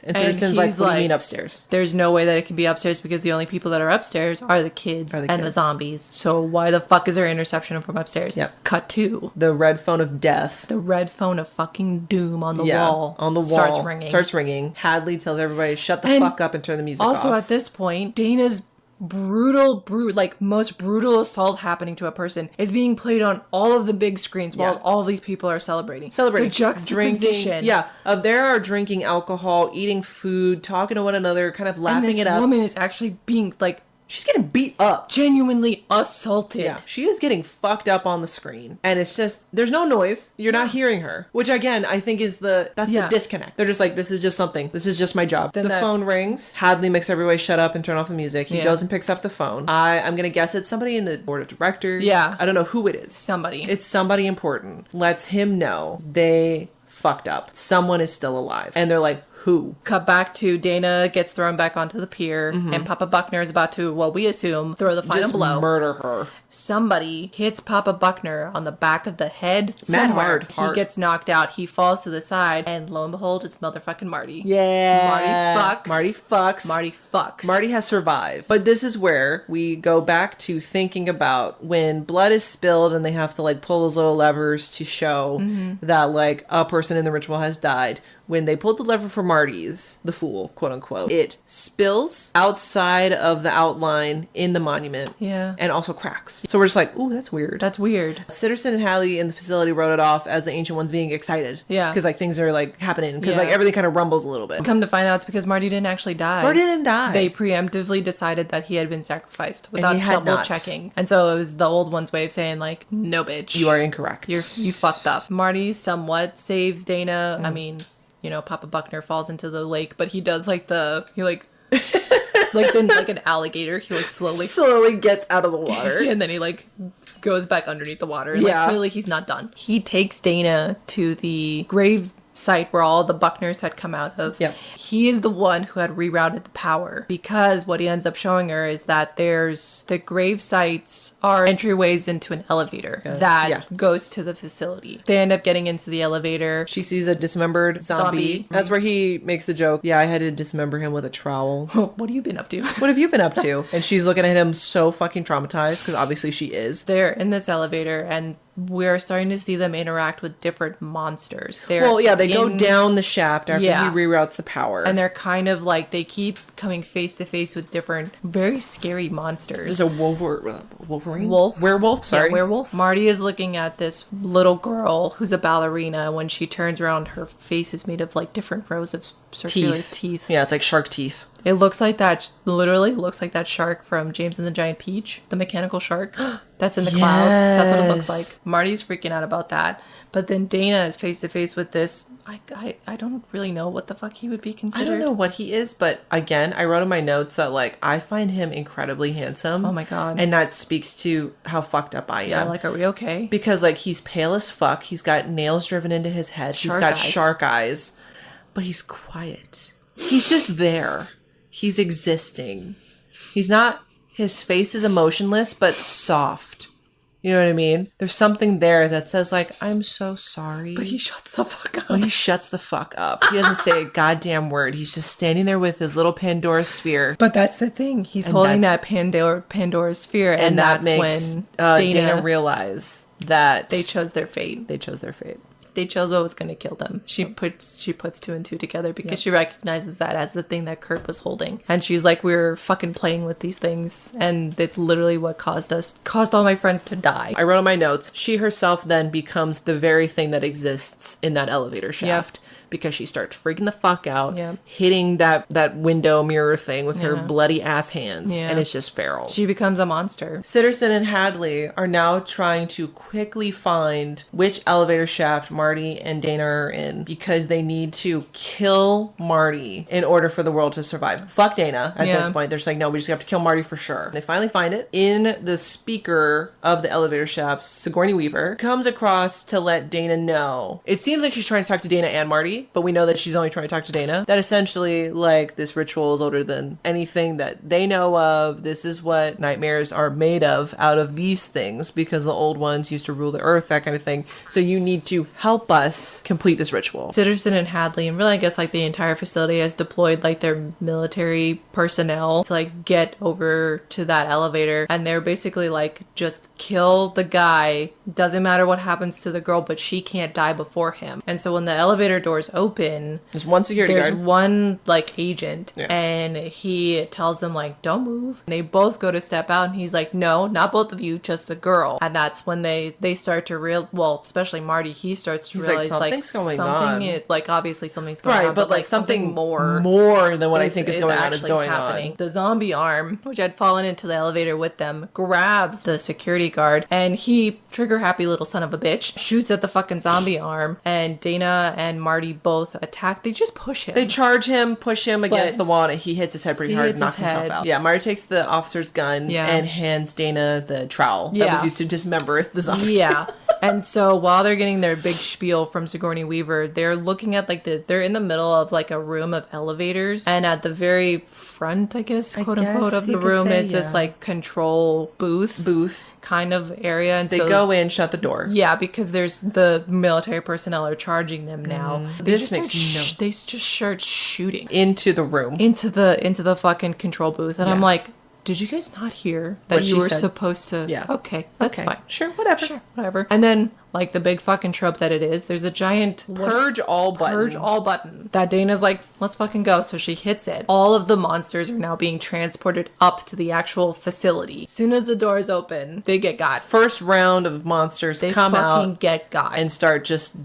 And Sitterson's like, what do you mean upstairs? There's no way that it can be upstairs because the only people that are upstairs are the kids and the zombies. So why the fuck is there interception from upstairs? Yep. Cut to the red phone of death. The red phone of fucking doom on the wall. On the wall. Starts ringing. Hadley tells everybody, shut the fuck up and turn the music off. Also at this point, Dana's most brutal assault happening to a person is being played on all of the big screens while all these people are celebrating. The juxtaposition. Drinking, they are drinking alcohol, eating food, talking to one another, kind of laughing it up. And this woman is actually being like, she's getting beat up. Genuinely assaulted. Yeah. She is getting fucked up on the screen. And it's just, there's no noise. You're not hearing her. Which again, I think is the disconnect. They're just like, this is just something. This is just my job. Then the phone rings. Hadley makes everybody shut up and turn off the music. He goes and picks up the phone. I'm going to guess it's somebody in the board of directors. Yeah. I don't know who it is. Somebody. It's somebody important. Lets him know they fucked up. Someone is still alive. And they're like, who? Cut back to Dana gets thrown back onto the pier, and Papa Buckner is about to, we assume, throw the final blow. Murder her. Somebody hits Papa Buckner on the back of the head. Mad hard. He gets knocked out. He falls to the side, and lo and behold, it's motherfucking Marty. Yeah. Marty fucks. Marty has survived. But this is where we go back to thinking about when blood is spilled and they have to like pull those little levers to show that like a person in the ritual has died. When they pulled the lever for Marty's, the fool, quote unquote, it spills outside of the outline in the monument. Yeah. And also cracks. So we're just like, ooh, that's weird. Sitterson and Hadley in the facility wrote it off as the Ancient Ones being excited. Yeah. Because like things are like happening. Because like everything kind of rumbles a little bit. Come to find out it's because Marty didn't actually die. Marty didn't die. They preemptively decided that he had been sacrificed without double checking. And so it was the old one's way of saying like, no bitch. You are incorrect. You fucked up. Marty somewhat saves Dana. I mean, you know, Papa Buckner falls into the lake, but he does like like an alligator. He like slowly gets out of the water. And then he like goes back underneath the water. And like clearly he's not done. He takes Dana to the grave site where all the Buckners had come out of. Yep. He is the one who had rerouted the power, because what he ends up showing her is that there's the grave sites are entryways into an elevator that goes to the facility. They end up getting into the elevator. She sees a dismembered zombie. That's where he makes the joke, I had to dismember him with a trowel. What have you been up to? What have you been up to? And she's looking at him so fucking traumatized, because obviously she is. They're in this elevator and we're starting to see them interact with different monsters. They go down the shaft after he reroutes the power. And they're kind of like, they keep coming face to face with different, very scary monsters. There's a Wolverine? Werewolf, sorry. Yeah, werewolf. Marty is looking at this little girl who's a ballerina. When she turns around, her face is made of like different rows of circular teeth. Yeah, it's like shark teeth. It looks like that, literally looks like that shark from James and the Giant Peach, the mechanical shark that's in the clouds. That's what it looks like. Marty's freaking out about that. But then Dana is face to face with this. I don't really know what the fuck he would be considered. I don't know what he is, but again, I wrote in my notes that like I find him incredibly handsome. Oh my god. And that speaks to how fucked up I am. Yeah, like, are we okay? Because like he's pale as fuck. He's got nails driven into his head. He's got shark eyes. But he's quiet. He's just there. He's existing. He's not, his face is emotionless, but soft. You know what I mean? There's something there that says like, I'm so sorry. But he shuts the fuck up. But he shuts the fuck up. He doesn't say a goddamn word. He's just standing there with his little Pandora sphere. But that's the thing. He's holding that Pandora sphere. And that makes when Dana realize that they chose their fate. They chose their fate. They chose what was going to kill them. She puts 2 and 2 together because she recognizes that as the thing that Kurt was holding. And she's like, we're fucking playing with these things. And it's literally what caused all my friends to die. I wrote in my notes, she herself then becomes the very thing that exists in that elevator shaft. Yep. Because she starts freaking the fuck out, hitting that window mirror thing with her bloody ass hands, and it's just feral. She becomes a monster. Sitterson and Hadley are now trying to quickly find which elevator shaft Marty and Dana are in, because they need to kill Marty in order for the world to survive. Fuck Dana at this point. They're just like, no, we just have to kill Marty for sure. They finally find it. In the speaker of the elevator shaft, Sigourney Weaver comes across to let Dana know. It seems like she's trying to talk to Dana and Marty, but we know that she's only trying to talk to Dana. That essentially, like, this ritual is older than anything that they know of. This is what nightmares are made of, out of these things, because the old ones used to rule the earth, that kind of thing. So you need to help us complete this ritual. Sitterson and Hadley, and really, I guess, like, the entire facility has deployed, like, their military personnel to, like, get over to that elevator. And they're basically, like, just kill the guy. Doesn't matter what happens to the girl, but she can't die before him. And so when the elevator doors open, there's one security guard. There's one like agent, and he tells them like, don't move. And they both go to step out, and he's like, no, not both of you, just the girl. And that's when they start to especially Marty, he starts to realize like something on. Like obviously something's going on, but like something more than what I think is going on is going happening. The zombie arm, which had fallen into the elevator with them, grabs the security guard, and he, trigger happy little son of a bitch, shoots at the fucking zombie arm, and Dana and Marty both attack. They just push him. They charge him, push him against the wall, and he hits his head pretty hard and knocks himself out. Yeah, Marty takes the officer's gun and hands Dana the trowel that was used to dismember the zombie. Yeah. And so while they're getting their big spiel from Sigourney Weaver, they're looking at like they're in the middle of like a room of elevators, and at the very front, I guess, quote unquote, of the room is this like control booth kind of area. And they go in, shut the door. Yeah, because there's the military personnel are charging them now. They just start shooting into the room, into the fucking control booth, and I'm like, did you guys not hear that you were supposed to? Yeah. Okay, that's fine. Sure, whatever. And then, like the big fucking trope that it is, there's a giant purge all button that Dana's like, let's fucking go. So she hits it. All of the monsters are now being transported up to the actual facility. As soon as the doors open, they get got. First round of monsters come out, get got, and start just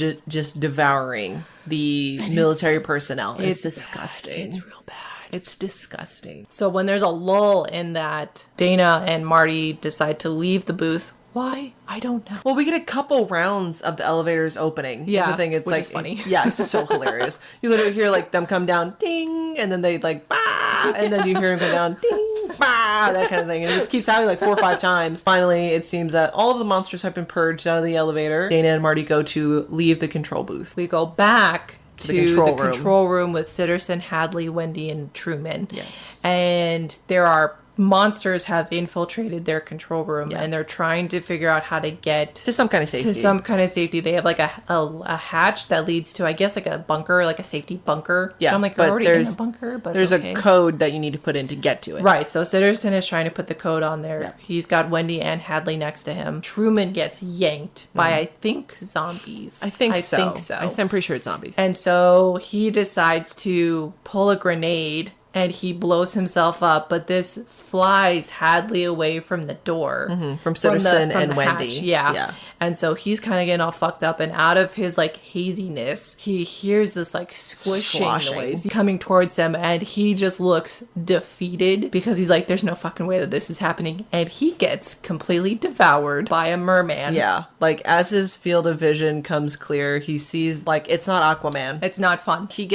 devouring the military personnel. It's disgusting. It's real bad. It's disgusting. So when there's a lull in that, Dana and Marty decide to leave the booth. Why? I don't know. Well, we get a couple rounds of the elevators opening. Yeah, the thing. It's which like is funny. Yeah, it's so hilarious. You literally hear like them come down, ding, and then they like, bah, and then you hear them go down, ding, bah, that kind of thing. And it just keeps happening like 4 or 5 times. Finally, it seems that all of the monsters have been purged out of the elevator. Dana and Marty go to leave the control booth. We go back to the control room with Sitterson, Hadley, Wendy, and Truman. Yes. And there are monsters have infiltrated their control room and they're trying to figure out how to get to some kind of safety. They have like a hatch that leads to, I guess, like a bunker, like a safety bunker. Yeah, so I'm like, you're already in a bunker, but there's a code that you need to put in to get to it. Right. So Sitterson is trying to put the code on there. Yeah. He's got Wendy and Hadley next to him. Truman gets yanked by, I think, zombies. I think so. I'm pretty sure it's zombies. And so he decides to pull a grenade and he blows himself up, but this flies Hadley away from the door. From Sitterson and Wendy. Yeah. And so he's kind of getting all fucked up, and out of his, like, haziness, he hears this, like, squishing noise coming towards him, and he just looks defeated because he's like, there's no fucking way that this is happening. And he gets completely devoured by a merman. Yeah. Like, as his field of vision comes clear, he sees, like, it's not Aquaman. It's not fun. He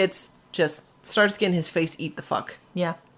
starts getting his face eat the fuck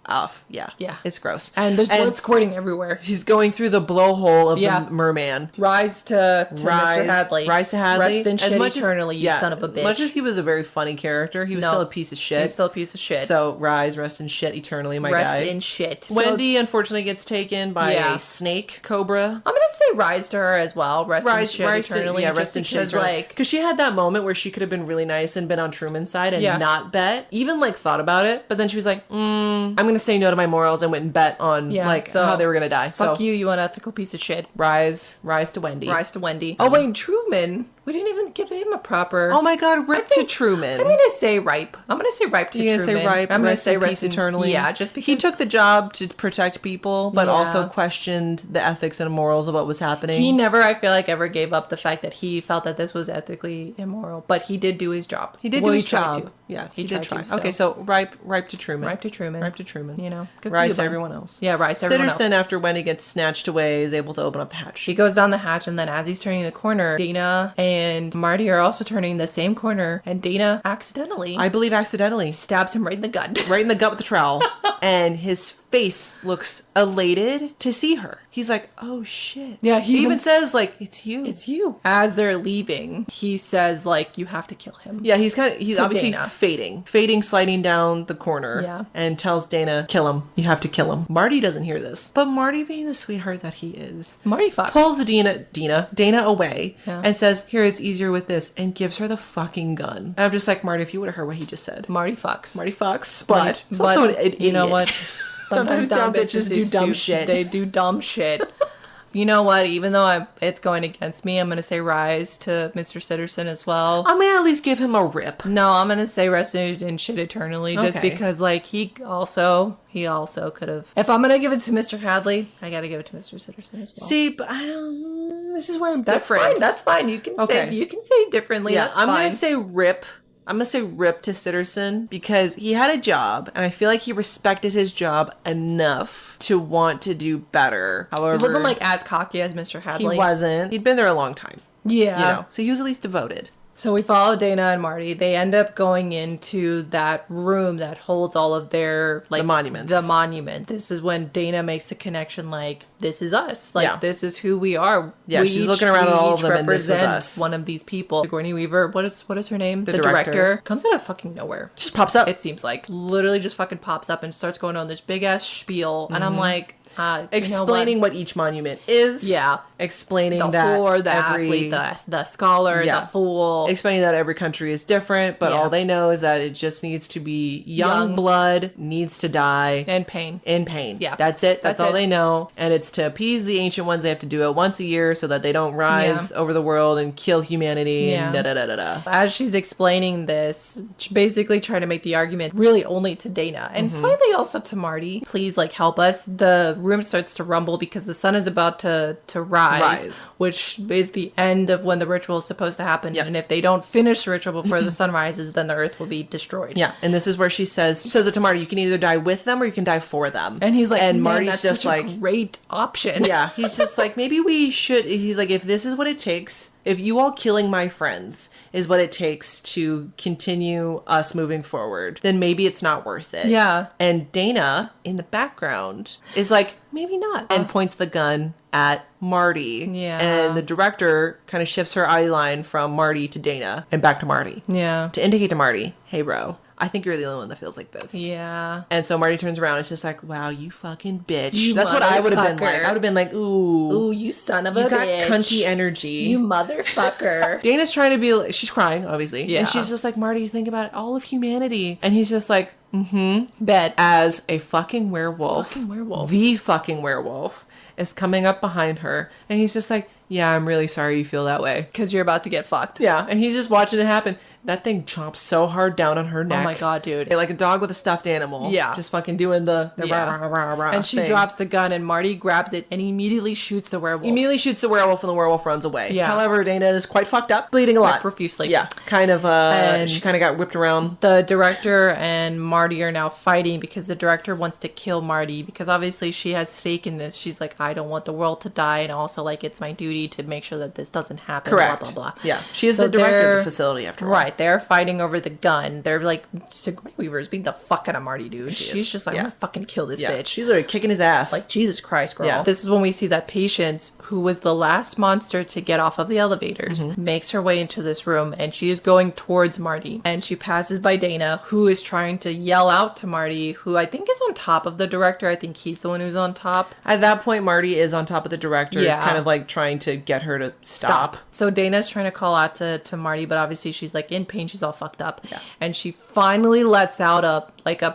off. Yeah. It's gross. And there's blood squirting everywhere. He's going through the blowhole of the merman. Rise to Mr. Hadley. Rise to Hadley. Rest in shit eternally, you son of a bitch. As much as he was a very funny character, he was still a piece of shit. He's still a piece of shit. So rest in shit eternally, my guy. Rest in shit. Wendy, unfortunately, gets taken by a snake cobra. I'm going to say rise to her as well. Rest in shit eternally. Rest in shit eternally. Because she had that moment where she could have been really nice and been on Truman's side and not bet. Even, like, thought about it. But then she was like, I'm going to say no to my morals, and went and bet on how they were gonna die. Fuck you unethical piece of shit. Rise to Wendy. Rise to Wendy. Oh wait, Truman. We didn't even give him a proper... Oh my god, rip to Truman. I'm gonna say ripe. I'm gonna say ripe to Truman. You're gonna say ripe? I'm gonna say rest eternally? Yeah, just because... He took the job to protect people, but also questioned the ethics and morals of what was happening. He never, I feel like, ever gave up the fact that he felt that this was ethically immoral, but he did do his job. He did do his job. Yes, he did try. Okay, so ripe to Truman. Ripe to Truman. Ripe to Truman. You know, rise to everyone else. Yeah, rise to everyone else. Sitterson, after Wendy gets snatched away, is able to open up the hatch. He goes down the hatch, and then as he's turning the corner, Dana and Marty are also turning the same corner, and Dana accidentally, I believe accidentally, stabs him right in the gut. Right in the gut with the trowel. And his face looks elated to see her. He's like, oh shit. Yeah, he even says, like, it's you. It's you. As they're leaving, he says, like, you have to kill him. Yeah, he's obviously Dana. Fading, sliding down the corner. Yeah. And tells Dana, kill him. You have to kill him. Marty doesn't hear this. But Marty, being the sweetheart that he is, Marty fucks. Pulls Dana away and says, here, it's easier with this, and gives her the fucking gun. And I'm just like, Marty, if you would have heard what he just said. Marty fucks. But he's also an idiot. You know what? Sometimes dumb bitches do dumb shit. They do dumb shit. You know what? Even though it's going against me, I'm going to say rise to Mr. Sitterson as well. I'm going to at least give him a rip. No, I'm going to say rest in shit eternally. Just because, like, he also could have. If I'm going to give it to Mr. Hadley, I got to give it to Mr. Sitterson as well. See, but I don't... This is where I'm different. That's fine. You can say differently. Yeah, I'm going to say rip. I'm going to say rip to Sitterson because he had a job and I feel like he respected his job enough to want to do better. However, he wasn't like as cocky as Mr. Hadley. He wasn't. He'd been there a long time. Yeah. You know, so he was at least devoted. So we follow Dana and Marty. They end up going into that room that holds all of their, like... The monument. This is when Dana makes the connection, like, this is us. Like, this is who we are. Yeah, she's looking around at all of them and this was us. One of these people. Sigourney Weaver, what is her name? The director. Comes out of fucking nowhere. Just pops up. It seems like. Literally just fucking pops up and starts going on this big-ass spiel. And I'm like... explaining what each monument is. Yeah. Explaining the that whore, the athlete, the scholar, the fool. Explaining that every country is different, but all they know is that it just needs to be young blood, needs to die. In pain. Yeah. That's it. That's all they know. And it's to appease the ancient ones. They have to do it once a year so that they don't rise over the world and kill humanity and da-da-da-da-da. As she's explaining this, basically trying to make the argument really only to Dana and slightly also to Marty. Please, like, help us. The room starts to rumble because the sun is about to rise, which is the end of when the ritual is supposed to happen. And if they don't finish the ritual before the sun rises, then the earth will be destroyed. Yeah, and this is where she says it to Marty, you can either die with them or you can die for them. And he's like, and Marty's that's just such like, a great option. Yeah, he's just like, maybe we should. He's like, if this is what it takes, if you all killing my friends is what it takes to continue us moving forward, then maybe it's not worth it. Yeah. And Dana in the background is like, maybe not, and points the gun at Marty. Yeah. And the director kind of shifts her eye line from Marty to Dana and back to Marty. Yeah. To indicate to Marty, hey bro, I think you're the only one that feels like this. Yeah. And so Marty turns around and it's just like, wow, you fucking bitch. You That's what I would have been like. I would have been like, ooh, you son of a bitch. You got cunty energy. You motherfucker. Dana's trying to be like, she's crying, obviously. Yeah. And she's just like, Marty, think about all of humanity. And he's just like, Bet. As a fucking werewolf. The fucking werewolf is coming up behind her. And he's just like, yeah, I'm really sorry you feel that way. Because you're about to get fucked. Yeah. And he's just watching it happen. That thing chomps so hard down on her neck. Oh my god, dude. Like a dog with a stuffed animal. Yeah. Just fucking doing the rah, rah, rah, rah and she thing. drops the gun and Marty grabs it and immediately shoots the werewolf. Immediately shoots the werewolf and the werewolf runs away. Yeah. However, Dana is quite fucked up, bleeding a lot. Like profusely. Yeah. Kind of, And she kind of got whipped around. The director and Marty are now fighting because the director wants to kill Marty because obviously she has stake in this. She's like, I don't want the world to die, and also like it's my duty to make sure that this doesn't happen. Correct. Blah, blah, blah. Yeah. She is the director of the facility after all. Right. They're fighting over the gun. They're like, Sigourney Weaver's beating the fuck out of Marty, dude. She's just like, I'm gonna fucking kill this bitch. She's literally kicking his ass. Like, Jesus Christ, girl. Yeah. This is when we see that Patience, who was the last monster to get off of the elevators, makes her way into this room, and she is going towards Marty. And she passes by Dana, who is trying to yell out to Marty, who I think is on top of the director. I think he's the one who's on top. At that point, Marty is on top of the director, Yeah. kind of like trying to get her to stop. So Dana's trying to call out to Marty, but obviously she's like in pain. She's all fucked up. Yeah. And she finally lets out a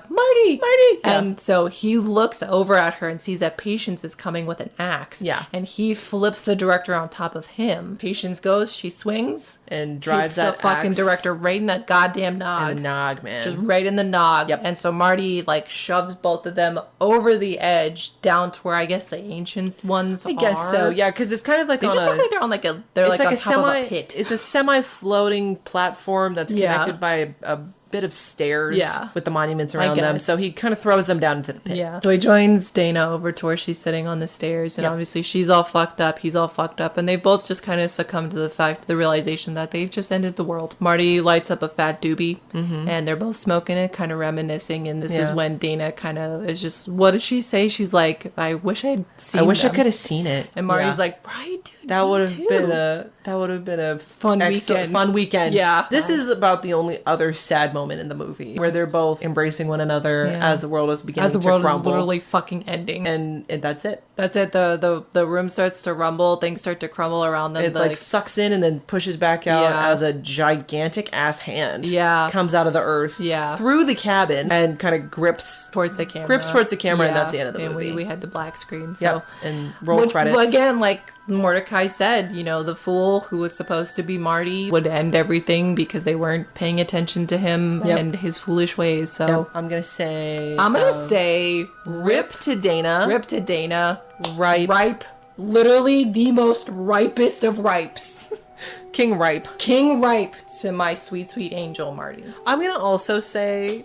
Marty. Yeah. And so he looks over at her and sees that Patience is coming with an axe. Yeah. And he flips the director on top of him. Patience goes, she swings. And drives hits that the fucking axe director right in that goddamn nog. in the nog, man. Just right in the nog. Yep. And so Marty like shoves both of them over the edge down to where I guess the ancient ones I guess so, yeah, because it's kind of like They on just look like they're on like a they're like on top of a pit. It's a semi-floating platform that's Yeah. connected by a bit of stairs Yeah. with the monuments around them. guess. So he kind of throws them down into the pit. Yeah. So he joins Dana over to where she's sitting on the stairs, and Yep. obviously she's all fucked up, he's all fucked up, and they both just kind of succumb to the realization that they've just ended the world. Marty lights up a fat doobie, and they're both smoking it, kind of reminiscing, and this is Yeah. when Dana kind of is just, what does she say? She's like, I wish I'd seen I wish I them." could have seen it. And Marty's Yeah. like, right, dude, That me would have too." been a Fun excellent- weekend. Fun weekend. Yeah. This is about the only other sad moment in the movie where they're both embracing one another Yeah. as the world is beginning as the to world crumble. is literally fucking ending. and that's it. That's it. The room starts to rumble. Things start to crumble around them. It like sucks in and then pushes back out Yeah. as a gigantic ass hand. Yeah. Comes out of the earth. Yeah. Through the cabin and kind of grips towards the camera. Grips towards the camera, and that's the end of the and movie. We had the black screen. So. Yep. And roll Which, credits. again, like Mordecai said, you know, the fool who was supposed to be Marty would end everything because they weren't paying attention to him Yep. and his foolish ways. So Yep. I'm gonna say say rip to Dana. rip to Dana. Ripe. Literally the most ripest of ripes. King Ripe. King Ripe to my sweet, sweet angel, Marty. I'm gonna also say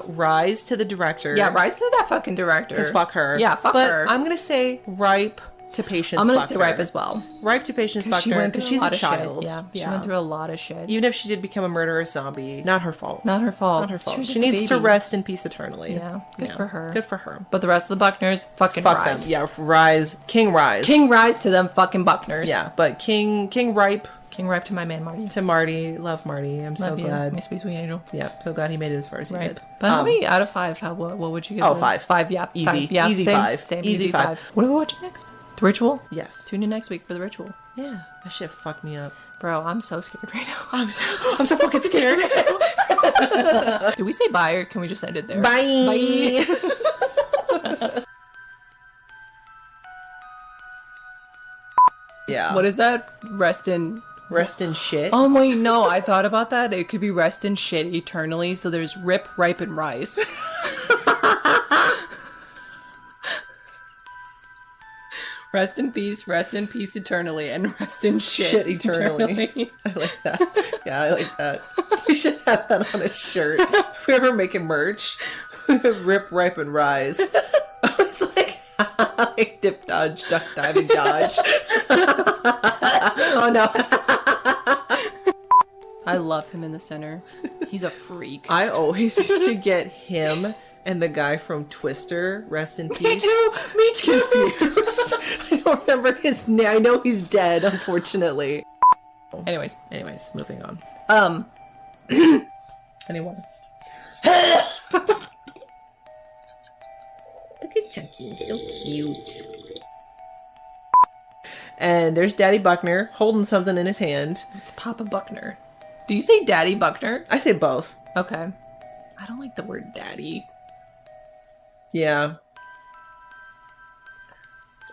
rise to the director. Yeah, rise to that fucking director. Because fuck her. Yeah, fuck but her. I'm gonna say ripe to Patience I'm gonna Buckner. say Ripe as well. Ripe to Patience Because she Buckner went through because she's a lot a of child. shit. Yeah, she went through a lot of shit. Even if she did become a murderous zombie, not her fault. Not her fault. Not her fault. was She just a needs to baby. rest in peace eternally. Yeah, good for her. Good for her. But the rest of the Buckners, fucking Fuck rise. them. Yeah, rise. King Rise. King rise to them fucking Buckners. Yeah, but King Ripe King Ripe to my man Marty. to Marty. Love Marty. I'm so Love you, glad. my sweet, sweet angel. Yeah, so glad he made it as far as he Right. did. But how many out of 5? What would you give? Oh, it? 5. 5, yeah. Easy. 5. Yeah, Easy same, 5. Same, Easy easy 5. 5. What are we watching next? The Ritual? Yes. Tune in next week for The Ritual. Yeah, that shit fucked me up. Bro, I'm so scared right now. I'm so fucking scared. Do we say bye or can we just end it there? Bye. Bye. Yeah. What is that? Rest in shit? Oh wait, no, I thought about that. It could be rest in shit eternally. So there's rip, ripe, and rise. Rest in peace eternally, and rest in shit eternally. I like that. Yeah, I like that. We should have that on a shirt. If we ever make a merch, rip, ripe, and rise. It's like dip, dodge, duck, dive, and dodge. Oh no. I love him in the center. He's a freak. I always used to get him and the guy from Twister, rest in peace. Me too. Confused. I don't remember his name. I know he's dead, unfortunately. Anyways, moving on. anyone. Look at Chucky, so cute. And there's Daddy Buckner holding something in his hand. It's Papa Buckner. Do you say Daddy Buckner? I say both. Okay. I don't like the word daddy. Yeah.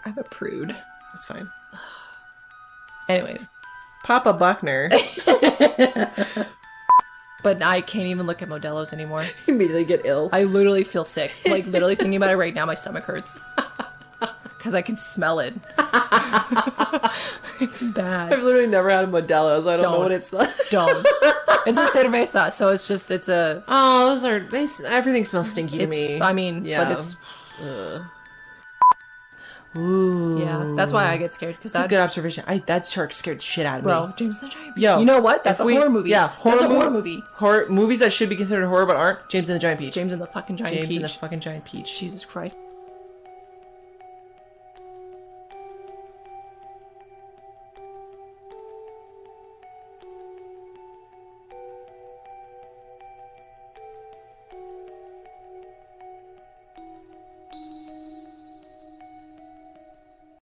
I'm a prude. That's fine. Anyways. Papa Buckner. But I can't even look at Modelo's anymore. You immediately get ill. I literally feel sick. Like, literally thinking about it right now, my stomach hurts. Because I can smell it. It's bad. I've literally never had a Modelo, so I don't know what it smells. Don't. It's a cerveza, so it's a... Oh, everything smells stinky to me. I mean, yeah. But it's... Ooh. Yeah, that's why I get scared. That's a good observation. That shark scared the shit out of me. Bro, James and the Giant Peach. Yo, you know what? That's a horror movie. Yeah, that's a horror movie. Horror movies that should be considered horror but aren't. James and the Giant Peach. James and the fucking Giant Peach. James and the fucking Giant Peach. Jesus Christ.